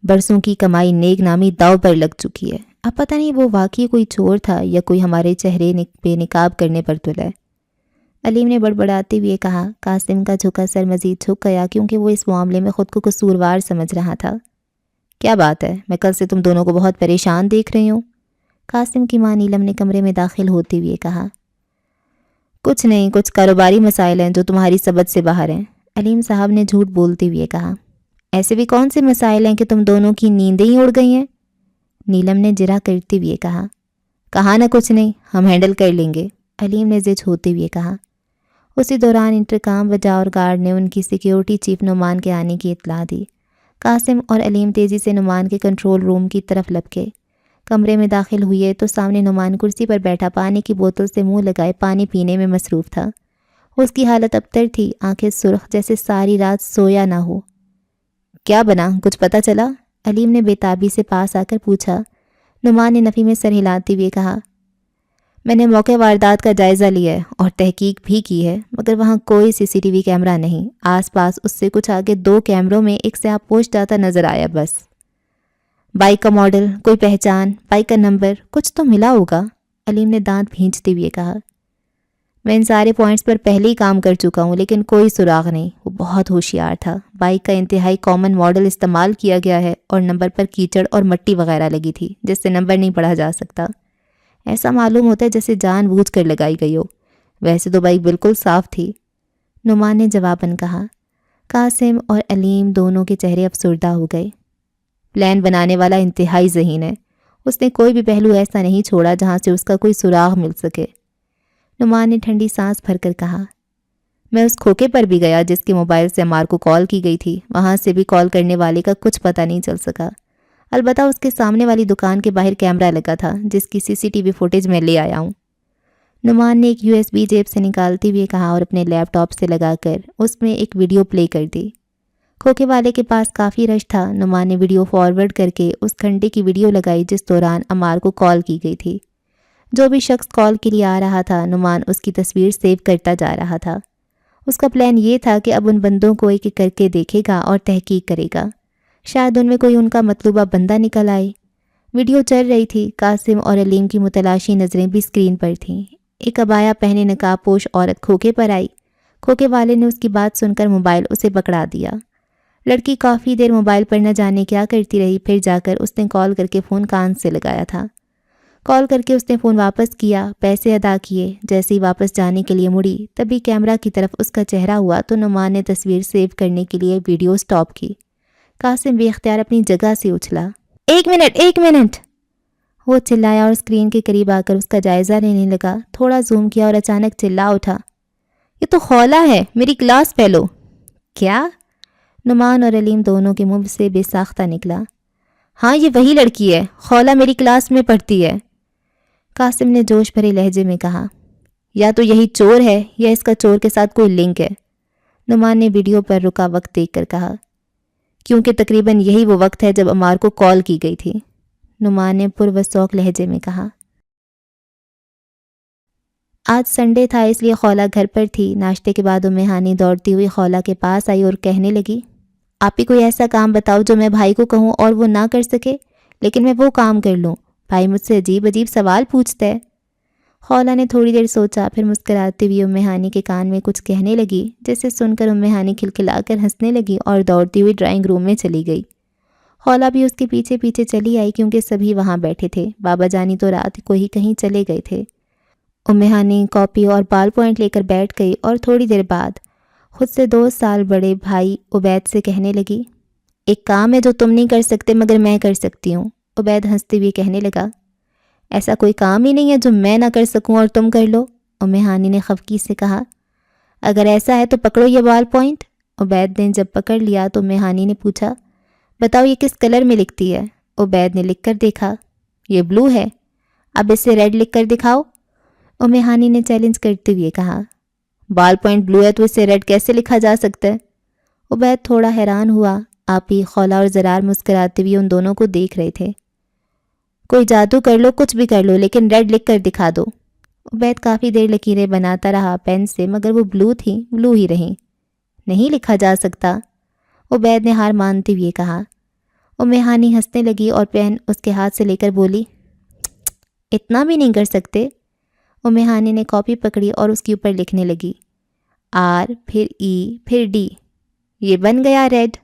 برسوں کی کمائی نیک نامی داؤ پر لگ چکی ہے، اب پتہ نہیں وہ واقعی کوئی چور تھا یا کوئی ہمارے چہرے پہ نقاب کرنے پر تلا ہے، علیم نے بڑبڑاتے ہوئے کہا۔ قاسم کا جھکا سر مزید جھک گیا کیونکہ وہ اس معاملے میں خود کو قصوروار سمجھ رہا تھا۔ کیا بات ہے، میں کل سے تم دونوں کو بہت پریشان دیکھ رہی ہوں، قاسم کی ماں نیلم نے کمرے میں داخل ہوتے ہوئے کہا۔ کچھ نہیں، کچھ کاروباری مسائل ہیں جو تمہاری سبت سے باہر ہیں، علیم صاحب نے جھوٹ بولتے ہوئے کہا۔ ایسے بھی کون سے مسائل ہیں کہ تم دونوں کی نیندیں ہی اڑ گئی ہیں؟ نیلم نے جرا کرتے ہوئے کہا۔ کہا نہ کچھ نہیں، ہم ہینڈل کر لیں گے، علیم نے زج ہوتے ہوئے کہا۔ اسی دوران انٹرکام بجا اور گارڈ نے ان کی سیکیورٹی چیف نعمان کے آنے کی اطلاع دی۔ قاسم اور علیم تیزی سے نعمان کے کنٹرول روم کی طرف لپکے۔ کمرے میں داخل ہوئے تو سامنے نعمان کرسی پر بیٹھا پانی کی بوتل سے منہ لگائے پانی پینے میں مصروف تھا۔ اس کی حالت ابتر تھی، آنکھیں سرخ جیسے ساری رات سویا نہ ہو۔ کیا بنا، کچھ پتہ چلا؟ علیم نے بے تابی سے پاس آ کر پوچھا۔ نعمان نے نفی میں سر ہلاتے ہوئے کہا، میں نے موقع واردات کا جائزہ لیا ہے اور تحقیق بھی کی ہے، مگر وہاں کوئی سی سی ٹی وی کیمرہ نہیں، آس پاس اس سے کچھ آگے 2 کیمروں میں ایک سیاہ پوش جاتا نظر آیا بس۔ بائک کا ماڈل، کوئی پہچان، بائک کا نمبر، کچھ تو ملا ہوگا، علیم نے دانت بھینچتے ہوئے کہا۔ میں ان سارے پوائنٹس پر پہلے ہی کام کر چکا ہوں لیکن کوئی سراغ نہیں، وہ بہت ہوشیار تھا، بائک کا انتہائی کامن ماڈل استعمال کیا گیا ہے اور نمبر پر کیچڑ اور مٹی وغیرہ لگی تھی جس سے نمبر نہیں پڑھا جا سکتا، ایسا معلوم ہوتا ہے جیسے جان بوجھ کر لگائی گئی ہو، ویسے تو بائک بالکل صاف تھی، نعمان نے جواباً کہا۔ قاسم اور علیم دونوں کے چہرے افسردہ ہو گئے۔ پلان بنانے والا انتہائی ذہین ہے، اس نے کوئی بھی پہلو ایسا نہیں چھوڑا جہاں سے اس کا کوئی سراغ مل سکے، نعمان نے ٹھنڈی سانس بھر کر کہا۔ میں اس کھوکے پر بھی گیا جس کے موبائل سے عمار کو کال کی گئی تھی، وہاں سے بھی کال کرنے والے کا کچھ پتہ نہیں چل سکا، البتہ اس کے سامنے والی دکان کے باہر کیمرہ لگا تھا جس کی سی سی ٹی وی فوٹیج میں لے آیا ہوں، نعمان نے ایک یو ایس بی جیب سے نکالتے ہوئے کہا اور اپنے لیپ ٹاپ سے لگا کر اس میں ایک ویڈیو پلے کر دی۔ کھوکے والے کے پاس کافی رش تھا، نعمان نے ویڈیو فارورڈ کر کے اس گھنٹے کی ویڈیو لگائی جس دوران عمار کو کال کی گئی تھی۔ جو بھی شخص کال کے لیے آ رہا تھا نعمان اس کی تصویر سیو کرتا جا رہا تھا۔ اس کا پلان یہ تھا کہ اب ان بندوں کو ایک ایک کر کے دیکھے گا اور تحقیق کرے گا، شاید ان میں کوئی ان کا مطلوبہ بندہ نکل آئے۔ ویڈیو چل رہی تھی، قاسم اور علیم کی متلاشی نظریں بھی اسکرین پر تھیں۔ ایک عبایا پہنے نقاب پوش عورت کھوکے پر آئی، کھوکے والے نے اس کی بات سن کر موبائل اسے پکڑا دیا۔ لڑکی کافی دیر موبائل پر نہ جانے کیا کرتی رہی، پھر جا کر اس نے کال کر کے فون کان سے لگایا تھا۔ کال کر کے اس نے فون واپس کیا، پیسے ادا کیے، جیسے ہی واپس جانے کے لیے مڑی تبھی کیمرہ کی طرف اس کا چہرہ ہوا تو نعمان نے تصویر سیو کرنے کے لیے ویڈیو سٹاپ کی۔ قاسم بے اختیار اپنی جگہ سے اچھلا۔ ایک منٹ وہ چلایا اور اسکرین کے قریب آ کر اس کا جائزہ لینے لگا، تھوڑا زوم کیا اور اچانک چلا اٹھا، یہ تو خولا ہے، میری کلاس فیلو۔ کیا؟ نعمان اور علیم دونوں کے منہ سے بے ساختہ نکلا۔ ہاں یہ وہی لڑکی ہے، خولا میری کلاس میں پڑھتی ہے، قاسم نے جوش بھرے لہجے میں کہا۔ یا تو یہی چور ہے یا اس کا چور کے ساتھ کوئی لنک ہے، نعمان نے ویڈیو پر رکا وقت دیکھ کر کہا۔ کیونکہ تقریباً یہی وہ وقت ہے جب عمار کو کال کی گئی تھی، نعمان نے پروسوق لہجے میں کہا۔ آج سنڈے تھا اس لیے خولا گھر پر تھی۔ ناشتے کے بعد ہانی دوڑتی ہوئی خولا کے پاس آئی اور کہنے لگی، آپ ہی کوئی ایسا کام بتاؤ جو میں بھائی کو کہوں اور وہ نہ کر سکے لیکن میں وہ کام کر لوں، بھائی مجھ سے عجیب عجیب سوال پوچھتا ہے۔ خولہ نے تھوڑی دیر سوچا، پھر مسکراتے ہوئے ام ہانی کے کان میں کچھ کہنے لگی، جسے سن کر ام ہانی کھلکھلا کر ہنسنے لگی اور دوڑتی ہوئی ڈرائنگ روم میں چلی گئی۔ خولہ بھی اس کے پیچھے پیچھے چلی آئی کیونکہ سبھی وہاں بیٹھے تھے۔ بابا جانی تو رات کو ہی کہیں چلے گئے تھے۔ ام ہانی کاپی اور بال پوائنٹ لے کر بیٹھ گئی اور تھوڑی دیر بعد خود سے 2 سال بڑے بھائی عبید سے کہنے لگی، ایک کام ہے جو تم نہیں کر سکتے مگر میں کر سکتی ہوں۔ عبید ہنستے ہوئے کہنے لگا، ایسا کوئی کام ہی نہیں ہے جو میں نہ کر سکوں اور تم کر لو۔ ام ہانی نے خفگی سے کہا، اگر ایسا ہے تو پکڑو یہ بال پوائنٹ۔ عبید نے جب پکڑ لیا تو ام ہانی نے پوچھا، بتاؤ یہ کس کلر میں لکھتی ہے؟ عبید نے لکھ کر دیکھا، یہ بلو ہے۔ اب اسے ریڈ لکھ کر دکھاؤ۔ ام ہانی نے چیلنج کرتے ہوئے کہا، بال پوائنٹ بلو ہے تو اسے ریڈ کیسے لکھا جا سکتا ہے؟ عبید تھوڑا حیران ہوا۔ آپی، خولہ اور زرار مسکراتے ہوئے ان دونوں کو دیکھ رہے تھے۔ کوئی جادو کر لو، کچھ بھی کر لو، لیکن ریڈ لکھ کر دکھا دو۔ عبید کافی دیر لکیریں بناتا رہا پین سے، مگر وہ بلو تھیں، بلو ہی رہیں۔ نہیں لکھا جا سکتا، عبید نے ہار مانتے ہوئے کہا۔ ام ہانی ہنسنے لگی اور پین اس کے ہاتھ سے لے کر بولی، اتنا بھی نہیں کر سکتے؟ ام ہانی نے کاپی پکڑی اور اس کے اوپر لکھنے لگی، آر پھر ای پھر ڈی، یہ بن گیا ریڈ۔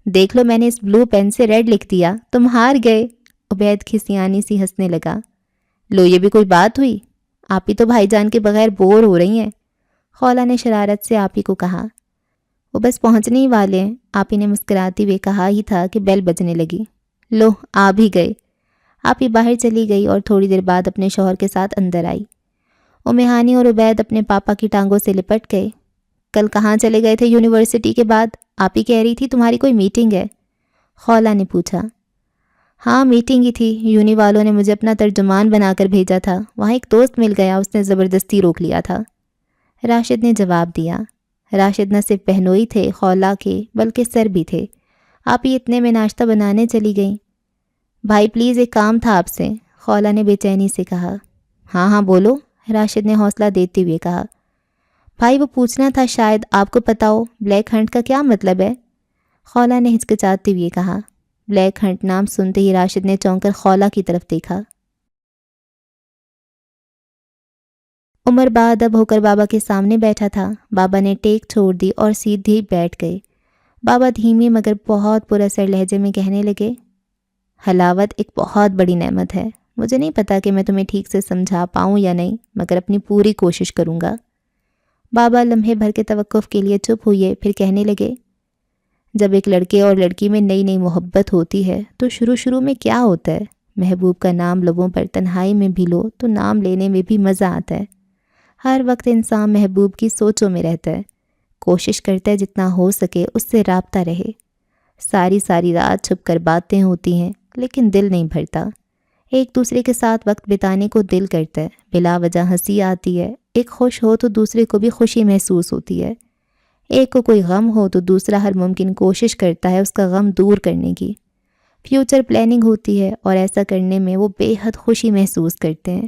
دیکھ لو، میں نے اس بلو پین سے ریڈ لکھ دیا، تم ہار گئے۔ عبید کھسیانی سی ہنسنے لگا، لو یہ بھی کوئی بات ہوئی؟ آپی تو بھائی جان کے بغیر بور ہو رہی ہیں۔ خولہ نے شرارت سے آپی کو کہا۔ وہ بس پہنچنے ہی والے ہیں، آپی نے مسکراتے ہوئے کہا ہی تھا کہ بیل بجنے لگی۔ لو آ بھی گئے۔ آپی باہر چلی گئی اور تھوڑی دیر بعد اپنے شوہر کے ساتھ اندر آئی۔ ام ہانی اور عبید اپنے پاپا کی ٹانگوں سے لپٹ گئے۔ کل کہاں چلے گئے تھے یونیورسٹی کے بعد؟ آپی کہہ رہی تھی تمہاری کوئی میٹنگ ہے۔ خولہ نے پوچھا۔ ہاں میٹنگ ہی تھی، یونی والوں نے مجھے اپنا ترجمان بنا کر بھیجا تھا، وہاں ایک دوست مل گیا، اس نے زبردستی روک لیا تھا، راشد نے جواب دیا۔ راشد نہ صرف بہنوئی تھے خولہ کے بلکہ سر بھی تھے۔ آپ ہی اتنے میں ناشتہ بنانے چلی گئیں۔ بھائی پلیز ایک کام تھا آپ سے، خولہ نے بے چینی سے کہا۔ ہاں ہاں بولو، راشد نے حوصلہ دیتے ہوئے کہا۔ بھائی وہ پوچھنا تھا، شاید آپ کو پتہ ہو، بلیک ہنٹ کا کیا مطلب ہے؟ خولہ نے ہچکچاتے ہوئے کہا۔ بلیک ہنٹ نام سنتے ہی راشد نے چونک کر خولہ کی طرف دیکھا۔ عمر باادب ہو کر بابا کے سامنے بیٹھا تھا۔ بابا نے ٹیک چھوڑ دی اور سیدھے بیٹھ گئے۔ بابا دھیمی مگر بہت پر اثر لہجے میں کہنے لگے، حلاوت ایک بہت بڑی نعمت ہے، مجھے نہیں پتا کہ میں تمہیں ٹھیک سے سمجھا پاؤں یا نہیں، مگر اپنی پوری کوشش کروں گا۔ بابا لمحے بھر کے توقف کے لیے چپ ہوئے، پھر کہنے لگے، جب ایک لڑکے اور لڑکی میں نئی نئی محبت ہوتی ہے تو شروع میں کیا ہوتا ہے، محبوب کا نام لبوں پر تنہائی میں بھی لو تو نام لینے میں بھی مزہ آتا ہے۔ ہر وقت انسان محبوب کی سوچوں میں رہتا ہے، کوشش کرتا ہے جتنا ہو سکے اس سے رابطہ رہے۔ ساری رات چھپ کر باتیں ہوتی ہیں لیکن دل نہیں بھرتا۔ ایک دوسرے کے ساتھ وقت بتانے کو دل کرتا ہے، بلا وجہ ہنسی آتی ہے، ایک خوش ہو تو دوسرے کو بھی خوشی محسوس ہوتی ہے، ایک کو کوئی غم ہو تو دوسرا ہر ممکن کوشش کرتا ہے اس کا غم دور کرنے کی۔ فیوچر پلاننگ ہوتی ہے اور ایسا کرنے میں وہ بے حد خوشی محسوس کرتے ہیں۔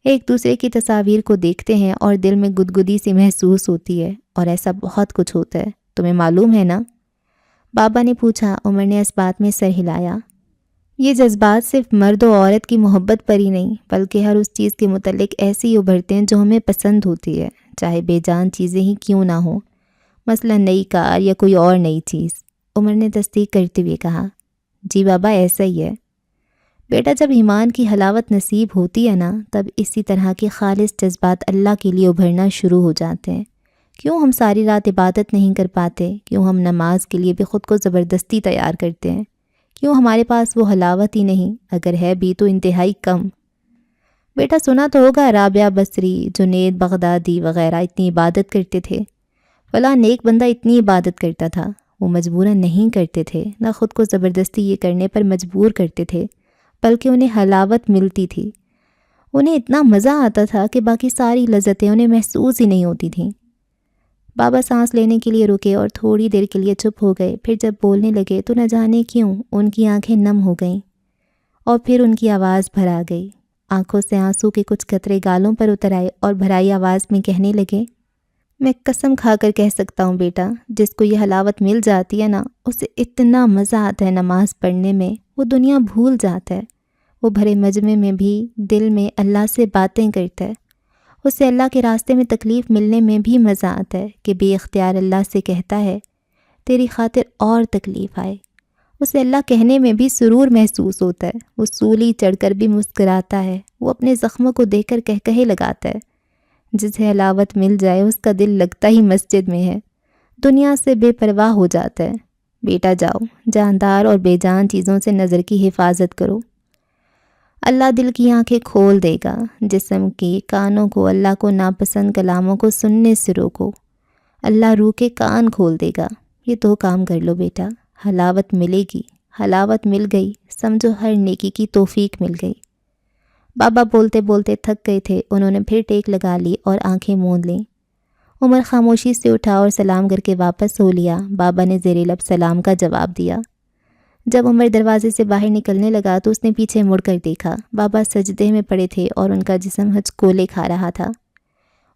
ایک دوسرے کی تصاویر کو دیکھتے ہیں اور دل میں گدگدی سی محسوس ہوتی ہے، اور ایسا بہت کچھ ہوتا ہے، تمہیں معلوم ہے نا؟ بابا نے پوچھا۔ عمر نے اس بات میں سر ہلایا۔ یہ جذبات صرف مرد و عورت کی محبت پر ہی نہیں بلکہ ہر اس چیز کے متعلق ایسے ہی ابھرتے ہیں جو ہمیں پسند ہوتی ہے، چاہے بے جان چیزیں ہی کیوں نہ ہوں، مثلا نئی کار یا کوئی اور نئی چیز۔ عمر نے تصدیق کرتے ہوئے کہا، جی بابا ایسا ہی ہے بیٹا، جب ایمان کی حلاوت نصیب ہوتی ہے نا، تب اسی طرح کے خالص جذبات اللہ کے لیے ابھرنا شروع ہو جاتے ہیں۔ کیوں ہم ساری رات عبادت نہیں کر پاتے؟ کیوں ہم نماز کے لیے بھی خود کو زبردستی تیار کرتے ہیں؟ کیوں ہمارے پاس وہ حلاوت ہی نہیں؟ اگر ہے بھی تو انتہائی کم۔ بیٹا سنا تو ہوگا، رابعہ بصری، جنید بغدادی وغیرہ اتنی عبادت کرتے تھے، فلاں نیک بندہ اتنی عبادت کرتا تھا۔ وہ مجبوراً نہیں کرتے تھے، نہ خود کو زبردستی یہ کرنے پر مجبور کرتے تھے، بلکہ انہیں حلاوت ملتی تھی، انہیں اتنا مزہ آتا تھا کہ باقی ساری لذتیں انہیں محسوس ہی نہیں ہوتی تھیں۔ بابا سانس لینے کے لیے رکے اور تھوڑی دیر کے لیے چپ ہو گئے، پھر جب بولنے لگے تو نہ جانے کیوں ان کی آنکھیں نم ہو گئیں اور پھر ان کی آواز بھر آ گئی۔ آنکھوں سے آنسو کے کچھ قطرے گالوں پر اتر آئے اور بھرائی آواز میں کہنے لگے، میں قسم کھا کر کہہ سکتا ہوں بیٹا، جس کو یہ حلاوت مل جاتی ہے نا، اسے اتنا مزہ آتا ہے نماز پڑھنے میں، وہ دنیا بھول جاتا ہے، وہ بھرے مجمع میں بھی دل میں اللہ سے باتیں کرتا ہے، اسے اللہ کے راستے میں تکلیف ملنے میں بھی مزہ آتا ہے کہ بے اختیار اللہ سے کہتا ہے تیری خاطر اور تکلیف آئے، اسے اللہ کہنے میں بھی سرور محسوس ہوتا ہے، وہ سولی چڑھ کر بھی مسکراتا ہے، وہ اپنے زخموں کو دیکھ کر کہے لگاتا ہے، جسے حلاوت مل جائے اس کا دل لگتا ہی مسجد میں ہے، دنیا سے بے پرواہ ہو جاتا ہے۔ بیٹا جاؤ، جاندار اور بے جان چیزوں سے نظر کی حفاظت کرو، اللہ دل کی آنکھیں کھول دے گا، جسم کی کانوں کو اللہ کو ناپسند کلاموں کو سننے سے روکو، اللہ روح کے کان کھول دے گا۔ یہ 2 کام کر لو بیٹا، حلاوت ملے گی، حلاوت مل گئی، سمجھو ہر نیکی کی توفیق مل گئی۔ بابا بولتے بولتے تھک گئے تھے، انہوں نے پھر ٹیک لگا لی اور آنکھیں موند لیں۔ عمر خاموشی سے اٹھا اور سلام کر کے واپس ہو لیا۔ بابا نے زیر لب سلام کا جواب دیا۔ جب عمر دروازے سے باہر نکلنے لگا تو اس نے پیچھے مڑ کر دیکھا، بابا سجدے میں پڑے تھے اور ان کا جسم ہچکولے کھا رہا تھا۔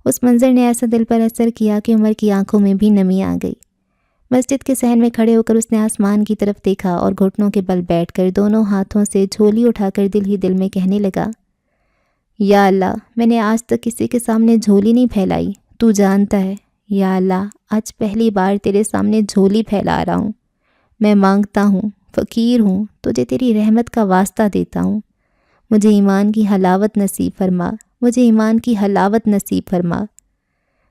اس منظر نے ایسا دل پر اثر کیا کہ عمر کی آنکھوں میں بھی نمی آ گئی۔ مسجد کے صحن میں کھڑے ہو کر اس نے آسمان کی طرف دیکھا اور گھٹنوں کے بل بیٹھ کر دونوں ہاتھوں سے جھولی اٹھا کر دل ہی دل میں کہنے لگا، یا اللہ، میں نے آج تک کسی کے سامنے جھولی نہیں پھیلائی، تو جانتا ہے، یا اللہ آج پہلی بار تیرے سامنے جھولی پھیلا رہا ہوں، میں مانگتا ہوں، فقیر ہوں، تجھے تیری رحمت کا واسطہ دیتا ہوں، مجھے ایمان کی حلاوت نصیب فرما، مجھے ایمان کی حلاوت نصیب فرما۔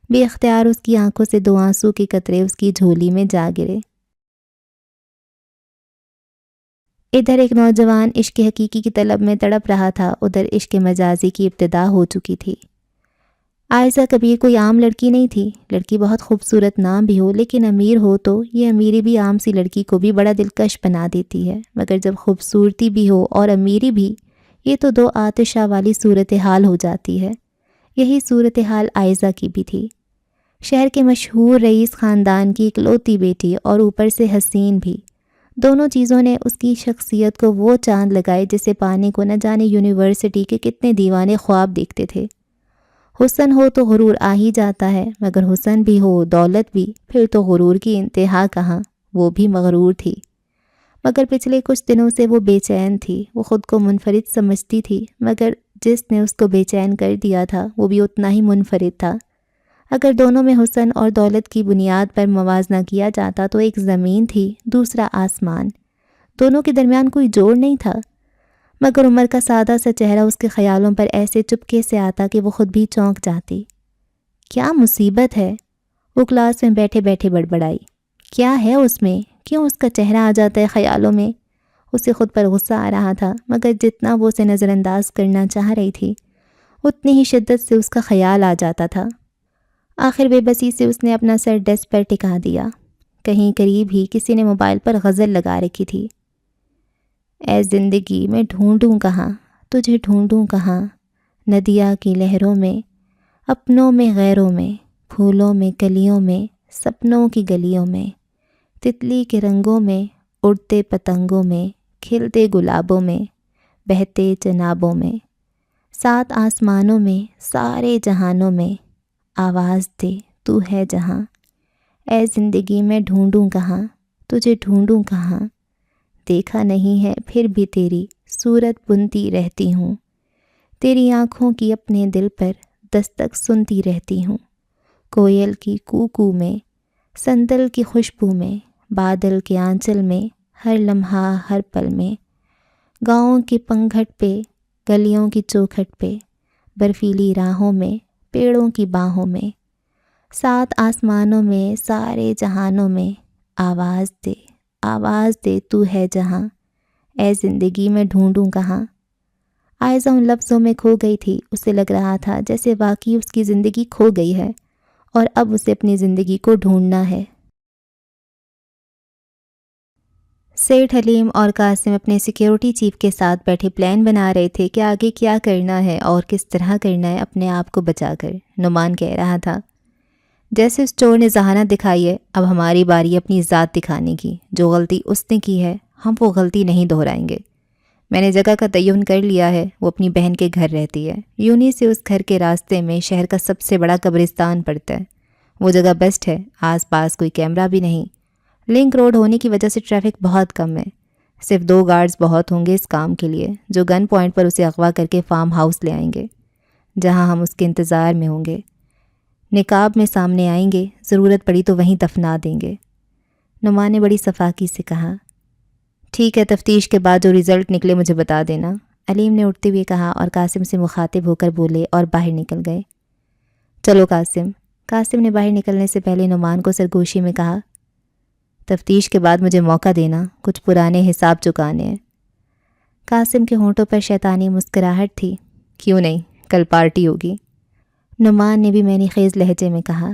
بے اختیار اس کی آنکھوں سے 2 آنسو کے قطرے اس کی جھولی میں جا گرے۔ ادھر ایک نوجوان عشق حقیقی کی طلب میں تڑپ رہا تھا، ادھر عشق مجازی کی ابتدا ہو چکی تھی۔ عائشہ کبیر کوئی عام لڑکی نہیں تھی، لڑکی بہت خوبصورت نہ بھی ہو لیکن امیر ہو تو یہ امیری بھی عام سی لڑکی کو بھی بڑا دلکش بنا دیتی ہے، مگر جب خوبصورتی بھی ہو اور امیری بھی، یہ تو 2 آتشہ والی صورتحال ہو جاتی ہے۔ یہی صورتحال عائشہ کی بھی تھی، شہر کے مشہور رئیس خاندان کی اکلوتی بیٹی اور اوپر سے حسین بھی، دونوں چیزوں نے اس کی شخصیت کو وہ چاند لگائے جسے پانے کو نہ جانے یونیورسٹی کے کتنے دیوانے خواب دیکھتے تھے۔ حسن ہو تو غرور آ ہی جاتا ہے، مگر حسن بھی ہو، دولت بھی، پھر تو غرور کی انتہا کہاں، وہ بھی مغرور تھی۔ مگر پچھلے کچھ دنوں سے وہ بے چین تھی، وہ خود کو منفرد سمجھتی تھی، مگر جس نے اس کو بے چین کر دیا تھا وہ بھی اتنا ہی منفرد تھا۔ اگر دونوں میں حسن اور دولت کی بنیاد پر موازنہ کیا جاتا تو ایک زمین تھی، دوسرا آسمان، دونوں کے درمیان کوئی جوڑ نہیں تھا۔ مگر عمر کا سادہ سا چہرہ اس کے خیالوں پر ایسے چپکے سے آتا کہ وہ خود بھی چونک جاتی۔ کیا مصیبت ہے؟ وہ کلاس میں بیٹھے بیٹھے بڑبڑائی۔ کیا ہے اس میں؟ کیوں اس کا چہرہ آ جاتا ہے خیالوں میں؟ اسے خود پر غصہ آ رہا تھا، مگر جتنا وہ اسے نظر انداز کرنا چاہ رہی تھی اتنی ہی شدت سے اس کا خیال آ جاتا تھا۔ آخر بے بسی سے اس نے اپنا سر ڈیسک پر ٹکا دیا۔ کہیں قریب ہی کسی نے موبائل پر غزل لگا رکھی تھی، اے زندگی میں ڈھونڈوں کہاں، تجھے ڈھونڈوں کہاں، ندیہ کی لہروں میں، اپنوں میں غیروں میں، پھولوں میں کلیوں میں، سپنوں کی گلیوں میں، تتلی کے رنگوں میں، اڑتے پتنگوں میں، کھلتے گلابوں میں، بہتے چنابوں میں، 7 آسمانوں میں، سارے جہانوں میں، آواز دے تو ہے جہاں، اے زندگی میں ڈھونڈوں کہاں، تجھے ڈھونڈوں کہاں، دیکھا نہیں ہے پھر بھی تیری صورت بنتی رہتی ہوں، تیری آنکھوں کی اپنے دل پر دستک سنتی رہتی ہوں، کوئل کی کوکو میں، سندل کی خوشبو میں، بادل کے آنچل میں، ہر لمحہ ہر پل میں، گاؤں کے پنگھٹ پہ، گلیوں کی چوکھٹ پہ، برفیلی راہوں میں، پیڑوں کی باہوں میں، 7 آسمانوں میں، سارے جہانوں میں، آواز دے تو ہے جہاں، اے زندگی میں ڈھونڈوں کہاں۔ عائشہ ان لفظوں میں کھو گئی تھی، اسے لگ رہا تھا جیسے واقعی اس کی زندگی کھو گئی ہے اور اب اسے اپنی زندگی کو ڈھونڈنا ہے۔ سیٹھ حلیم اور قاسم اپنے سیکیورٹی چیف کے ساتھ بیٹھے پلان بنا رہے تھے کہ آگے کیا کرنا ہے اور کس طرح کرنا ہے اپنے آپ کو بچا کر۔ نعمان کہہ رہا تھا، جیسے اس چور نے ذہانت دکھائی ہے، اب ہماری باری اپنی ذات دکھانے کی، جو غلطی اس نے کی ہے ہم وہ غلطی نہیں دہرائیں گے۔ میں نے جگہ کا تعین کر لیا ہے، وہ اپنی بہن کے گھر رہتی ہے، یونی سے اس گھر کے راستے میں شہر کا سب سے بڑا قبرستان پڑتا ہے، وہ جگہ بیسٹ ہے، آس پاس کوئی کیمرہ بھی نہیں، لنک روڈ ہونے کی وجہ سے ٹریفک بہت کم ہے، صرف 2 گارڈز بہت ہوں گے اس کام کے لیے، جو گن پوائنٹ پر اسے اغوا کر کے فارم ہاؤس لے آئیں گے، جہاں ہم اس کے انتظار میں ہوں گے۔ نقاب میں سامنے آئیں گے، ضرورت پڑی تو وہیں دفنا دیں گے۔ نعمان نے بڑی صفاقی سے کہا۔ ٹھیک ہے، تفتیش کے بعد جو رزلٹ نکلے مجھے بتا دینا، علیم نے اٹھتے ہوئے کہا اور قاسم سے مخاطب ہو کر بولے اور باہر نکل گئے۔ چلو قاسم نے باہر نکلنے سے پہلے نعمان کو سرگوشی میں کہا، تفتیش کے بعد مجھے موقع دینا، کچھ پرانے حساب چکانے ہیں۔ قاسم کے ہونٹوں پر شیطانی مسکراہٹ تھی۔ کیوں نہیں، کل پارٹی ہوگی۔ نعمان نے بھی معنی خیز لہجے میں کہا۔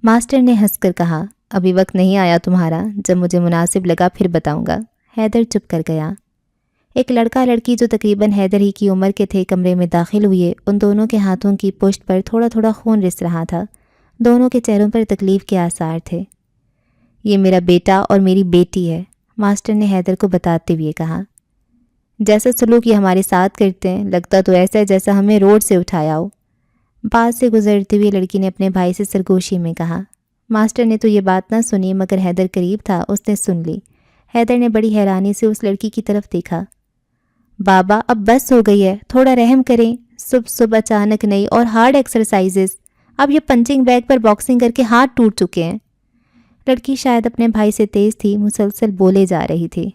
ماسٹر نے ہنس کر کہا، ابھی وقت نہیں آیا تمہارا، جب مجھے مناسب لگا پھر بتاؤں گا۔ حیدر چپ کر گیا۔ ایک لڑکا لڑکی جو تقریباً حیدر ہی کی عمر کے تھے کمرے میں داخل ہوئے۔ ان دونوں کے ہاتھوں کی پشت پر تھوڑا تھوڑا خون رس رہا تھا۔ دونوں کے چہروں پر تکلیف کے آثار تھے۔ یہ میرا بیٹا اور میری بیٹی ہے، ماسٹر نے حیدر کو بتاتے ہوئے کہا۔ جیسا سلوک یہ ہمارے ساتھ کرتے ہیں، لگتا تو ایسا ہے جیسا ہمیں روڈ سے اٹھایا ہو، پاس سے گزرتے ہوئے لڑکی نے اپنے بھائی سے سرگوشی میں کہا۔ ماسٹر نے تو یہ بات نہ سنی، مگر حیدر قریب تھا، اس نے سن لی۔ حیدر نے بڑی حیرانی سے اس لڑکی کی طرف دیکھا۔ بابا اب بس ہو گئی ہے، تھوڑا رحم کریں، صبح اچانک نہیں اور ہارڈ ایکسرسائزز، اب یہ پنچنگ بیگ پر باکسنگ کر کے ہاتھ ٹوٹ چکے ہیں۔ لڑکی شاید اپنے بھائی سے تیز تھی، مسلسل بولے جا رہی تھی۔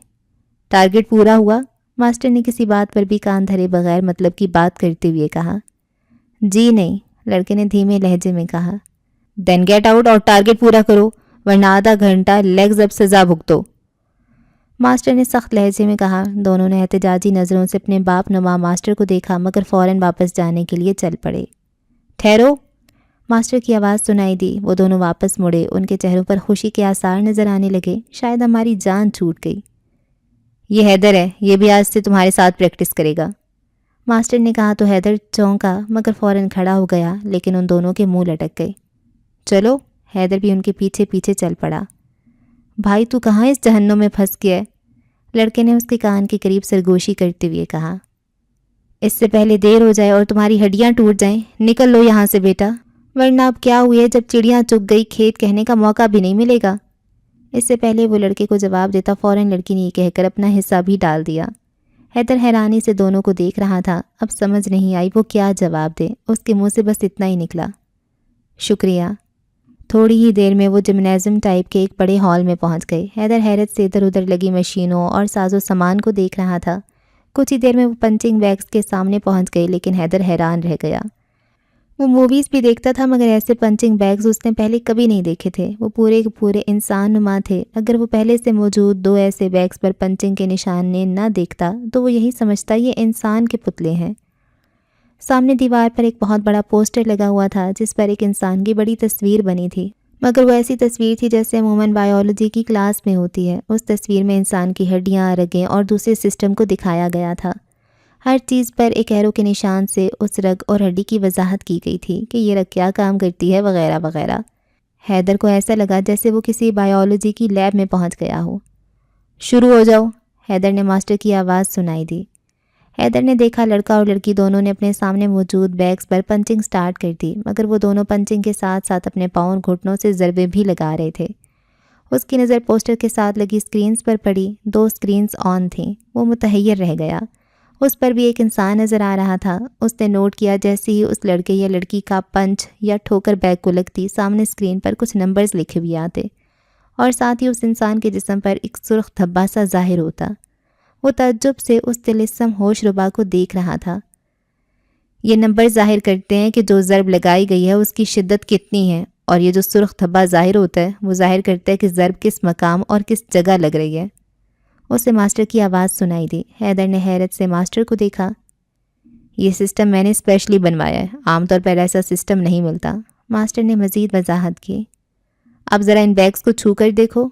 ٹارگٹ پورا ہوا؟ ماسٹر نے کسی بات پر بھی کان دھرے بغیر مطلب کی بات کرتے ہوئے کہا۔ جی نہیں، لڑکے نے دھیمے لہجے میں کہا۔ دین گیٹ آؤٹ اور ٹارگٹ پورا کرو، ورنہ آدھا گھنٹہ لیگز اب سزا بھگتو، ماسٹر نے سخت لہجے میں کہا۔ دونوں نے احتجاجی نظروں سے اپنے باپ نما ماسٹر کو دیکھا، مگر فوراً واپس جانے کے لیے چل پڑے۔ ٹھہرو، ماسٹر کی آواز سنائی دی۔ وہ دونوں واپس مڑے، ان کے چہروں پر خوشی کے آثار نظر آنے لگے۔ شاید ہماری جان چھوٹ گئی۔ یہ حیدر ہے، یہ بھی آج سے تمہارے ساتھ پریکٹس کرے گا، ماسٹر نے کہا تو حیدر چونکا، مگر فوراً کھڑا ہو گیا، لیکن ان دونوں کے منہ لٹک گئے۔ چلو، حیدر بھی ان کے پیچھے پیچھے چل پڑا۔ بھائی تو کہاں اس جہنم میں پھنس گیا ہے؟ لڑکے نے اس کے کان کے قریب سرگوشی کرتے ہوئے کہا۔ اس سے پہلے دیر ہو جائے اور تمہاری ہڈیاں ٹوٹ جائیں، نکل لو یہاں سے بیٹا، ورنہ اب کیا ہوئے جب چڑیاں چگ گئی کھیت کہنے کا موقع بھی نہیں ملے گا۔ اس سے پہلے وہ لڑکے کو جواب دیتا، فوراً لڑکی نے یہ کہہ کر اپنا حصہ بھی ڈال دیا۔ حیدر حیرانی سے دونوں کو دیکھ رہا تھا، اب سمجھ نہیں آئی وہ کیا جواب دے۔ اس کے منہ سے بس اتنا ہی نکلا، شکریہ۔ تھوڑی ہی دیر میں وہ جمنازیم ٹائپ کے ایک بڑے ہال میں پہنچ گئے۔ حیدر حیرت سے ادھر ادھر لگی مشینوں اور ساز و سامان کو دیکھ رہا تھا۔ کچھ ہی دیر میں وہ پنچنگ بیگز کے سامنے پہنچ گئے، لیکن حیدر حیران رہ گیا۔ وہ موویز بھی دیکھتا تھا، مگر ایسے پنچنگ بیگز اس نے پہلے کبھی نہیں دیکھے تھے۔ وہ پورے کے پورے انسان نما تھے۔ اگر وہ پہلے سے موجود 2 ایسے بیگز پر پنچنگ کے نشانے نہ دیکھتا تو وہ یہی سمجھتا یہ انسان کے پتلے ہیں۔ سامنے دیوار پر ایک بہت بڑا پوسٹر لگا ہوا تھا، جس پر ایک انسان کی بڑی تصویر بنی تھی، مگر وہ ایسی تصویر تھی جیسے عموماً بائیولوجی کی کلاس میں ہوتی ہے۔ اس تصویر میں انسان کی ہڈیاں، رگیں اور دوسرے سسٹم کو دکھایا گیا تھا۔ ہر چیز پر ایک ایرو کے نشان سے اس رگ اور ہڈی کی وضاحت کی گئی تھی کہ یہ رگ کیا کام کرتی ہے، وغیرہ وغیرہ۔ حیدر کو ایسا لگا جیسے وہ کسی بائیولوجی کی لیب میں پہنچ گیا ہو۔ شروع ہو جاؤ، حیدر نے ماسٹر کی آواز سنائی دی۔ حیدر نے دیکھا لڑکا اور لڑکی دونوں نے اپنے سامنے موجود بیگز پر پنچنگ سٹارٹ کر دی، مگر وہ دونوں پنچنگ کے ساتھ ساتھ اپنے پاؤں اور گھٹنوں سے ضربے بھی لگا رہے تھے۔ اس کی نظر پوسٹر کے ساتھ لگی سکرینز پر پڑی۔ 2 سکرینز آن تھیں۔ وہ متحیر رہ گیا۔ اس پر بھی ایک انسان نظر آ رہا تھا۔ اس نے نوٹ کیا جیسے ہی اس لڑکے یا لڑکی کا پنچ یا ٹھوکر بیگ کو لگتی، سامنے سکرین پر کچھ نمبرز لکھے ہوئے آتے اور ساتھ ہی اس انسان کے جسم پر ایک سرخ دھبا سا ظاہر ہوتا۔ وہ تعجب سے اس طلسم ہوش ربا کو دیکھ رہا تھا۔ یہ نمبر ظاہر کرتے ہیں کہ جو ضرب لگائی گئی ہے اس کی شدت کتنی ہے، اور یہ جو سرخ دھبا ظاہر ہوتا ہے وہ ظاہر کرتا ہے کہ ضرب کس مقام اور کس جگہ لگ رہی ہے۔ اسے ماسٹر کی آواز سنائی دی۔ حیدر نے حیرت سے ماسٹر کو دیکھا۔ یہ سسٹم میں نے اسپیشلی بنوایا ہے، عام طور پر ایسا سسٹم نہیں ملتا، ماسٹر نے مزید وضاحت کی۔ اب ذرا ان بیگز کو چھو کر دیکھو،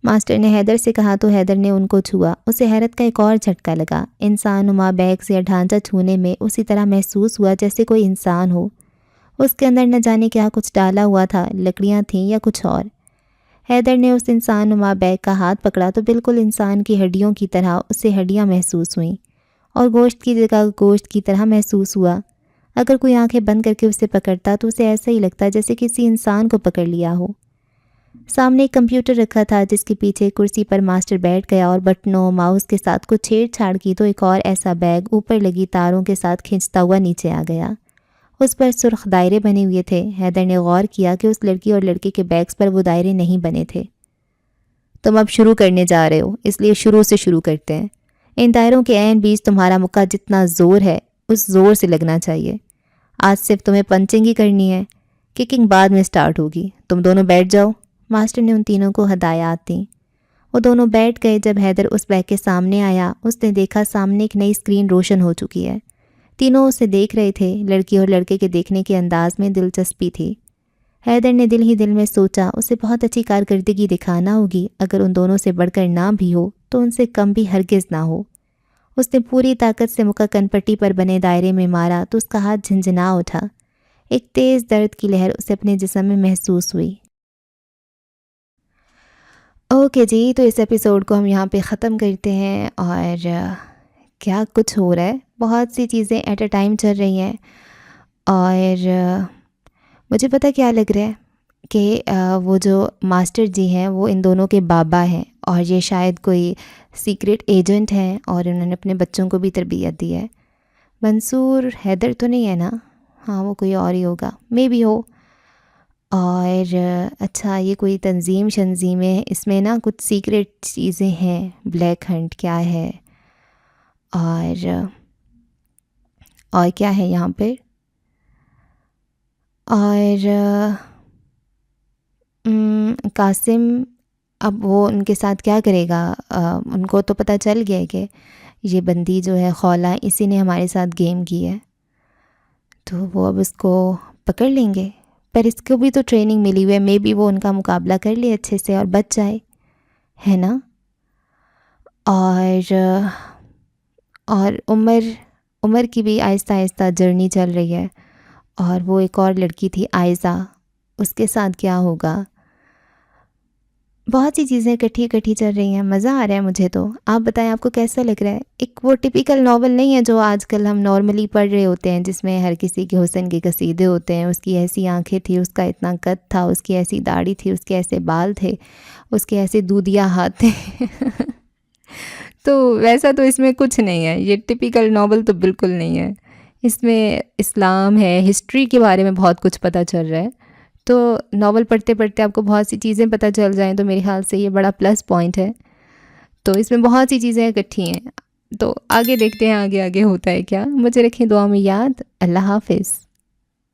ماسٹر نے حیدر سے کہا تو حیدر نے ان کو چھوا۔ اسے حیرت کا ایک اور جھٹکا لگا۔ انسان نما بیگز یا ڈھانچہ چھونے میں اسی طرح محسوس ہوا جیسے کوئی انسان ہو۔ اس کے اندر نہ جانے کیا کچھ ڈالا ہوا تھا، لکڑیاں تھیں یا کچھ اور۔ حیدر نے اس انسان نما بیگ کا ہاتھ پکڑا تو بالکل انسان کی ہڈیوں کی طرح اسے ہڈیاں محسوس ہوئیں اور گوشت کی جگہ گوشت کی طرح محسوس ہوا۔ اگر کوئی آنکھیں بند کر کے اسے پکڑتا تو اسے ایسا ہی لگتا جیسے کسی انسان کو پکڑ لیا ہو۔ سامنے ایک کمپیوٹر رکھا تھا جس کے پیچھے کرسی پر ماسٹر بیٹھ گیا اور بٹنوں ماؤس کے ساتھ کچھ چھیڑ چھاڑ کی تو ایک اور ایسا بیگ اوپر لگی تاروں کے ساتھ کھینچتا ہوا نیچے آ گیا۔ اس پر سرخ دائرے بنے ہوئے تھے۔ حیدر نے غور کیا کہ اس لڑکی اور لڑکے کے بیگز پر وہ دائرے نہیں بنے تھے۔ تم اب شروع کرنے جا رہے ہو، اس لیے شروع سے شروع کرتے ہیں۔ ان دائروں کے عین بیچ تمہارا مکہ جتنا زور ہے اس زور سے لگنا چاہیے۔ آج صرف تمہیں پنچنگ ہی کرنی ہے، ککنگ بعد میں سٹارٹ ہوگی۔ تم دونوں بیٹھ جاؤ۔ ماسٹر نے ان تینوں کو ہدایات دیں۔ وہ دونوں بیٹھ گئے۔ جب حیدر اس بیگ کے سامنے آیا اس نے دیکھا سامنے ایک نئی اسکرین روشن ہو چکی ہے۔ تینوں اسے دیکھ رہے تھے۔ لڑکی اور لڑکے کے دیکھنے کے انداز میں دلچسپی تھی۔ حیدر نے دل ہی دل میں سوچا اسے بہت اچھی کارکردگی دکھانا ہوگی، اگر ان دونوں سے بڑھ کر نہ بھی ہو تو ان سے کم بھی ہرگز نہ ہو۔ اس نے پوری طاقت سے مکہ کن پٹی پر بنے دائرے میں مارا تو اس کا ہاتھ جھنجھنا اٹھا۔ ایک تیز درد کی لہر اسے اپنے جسم میں محسوس ہوئی۔ اوکے جی، تو اس ایپیسوڈ کو ہم یہاں پہ ختم کرتے ہیں۔ اور کیا کچھ ہو رہا ہے، بہت سی چیزیں ایٹ اے ٹائم چل رہی ہیں۔ اور مجھے پتہ کیا لگ رہا ہے کہ وہ جو ماسٹر جی ہیں وہ ان دونوں کے بابا ہیں، اور یہ شاید کوئی سیکرٹ ایجنٹ ہیں اور انہوں نے اپنے بچوں کو بھی تربیت دی ہے۔ منصور حیدر تو نہیں ہے نا؟ ہاں وہ کوئی اور ہی ہوگا، مے بی ہو۔ اور اچھا یہ کوئی تنظیم شنظیم ہے، اس میں نا کچھ سیکرٹ چیزیں ہیں، بلیک ہنٹ کیا ہے، اور کیا ہے یہاں پہ، اور قاسم اب وہ ان کے ساتھ کیا کرے گا؟ ان کو تو پتہ چل گیا ہے کہ یہ بندی جو ہے خولا اسی نے ہمارے ساتھ گیم کی ہے، تو وہ اب اس کو پکڑ لیں گے۔ پر اس کو بھی تو ٹریننگ ملی ہوئی ہے، مے بی وہ ان کا مقابلہ کر لے اچھے سے اور بچ جائے، ہے نا؟ اور عمر کی بھی آہستہ آہستہ جرنی چل رہی ہے، اور وہ ایک اور لڑکی تھی عائزہ، اس کے ساتھ کیا ہوگا؟ بہت سی چیزیں اکٹھی چل رہی ہیں، مزہ آ رہا ہے مجھے تو۔ آپ بتائیں آپ کو کیسا لگ رہا ہے؟ ایک وہ ٹپیکل ناول نہیں ہے جو آج کل ہم نارملی پڑھ رہے ہوتے ہیں، جس میں ہر کسی کے حسن کے قصیدے ہوتے ہیں، اس کی ایسی آنکھیں تھی، اس کا اتنا قد تھا، اس کی ایسی داڑھی تھی، اس کے ایسے بال تھے، اس کے ایسے دودھیا ہاتھ تھے تو ویسا تو اس میں کچھ نہیں ہے، یہ ٹپیکل ناول تو بالکل نہیں ہے۔ اس میں اسلام ہے، ہسٹری کے بارے میں بہت کچھ پتہ چل رہا ہے، تو ناول پڑھتے پڑھتے آپ کو بہت سی چیزیں پتہ چل جائیں تو میرے خیال سے یہ بڑا پلس پوائنٹ ہے۔ تو اس میں بہت سی چیزیں اکٹھی ہیں، تو آگے دیکھتے ہیں آگے ہوتا ہے کیا۔ مجھے رکھیں دعا میں یاد۔ اللہ حافظ۔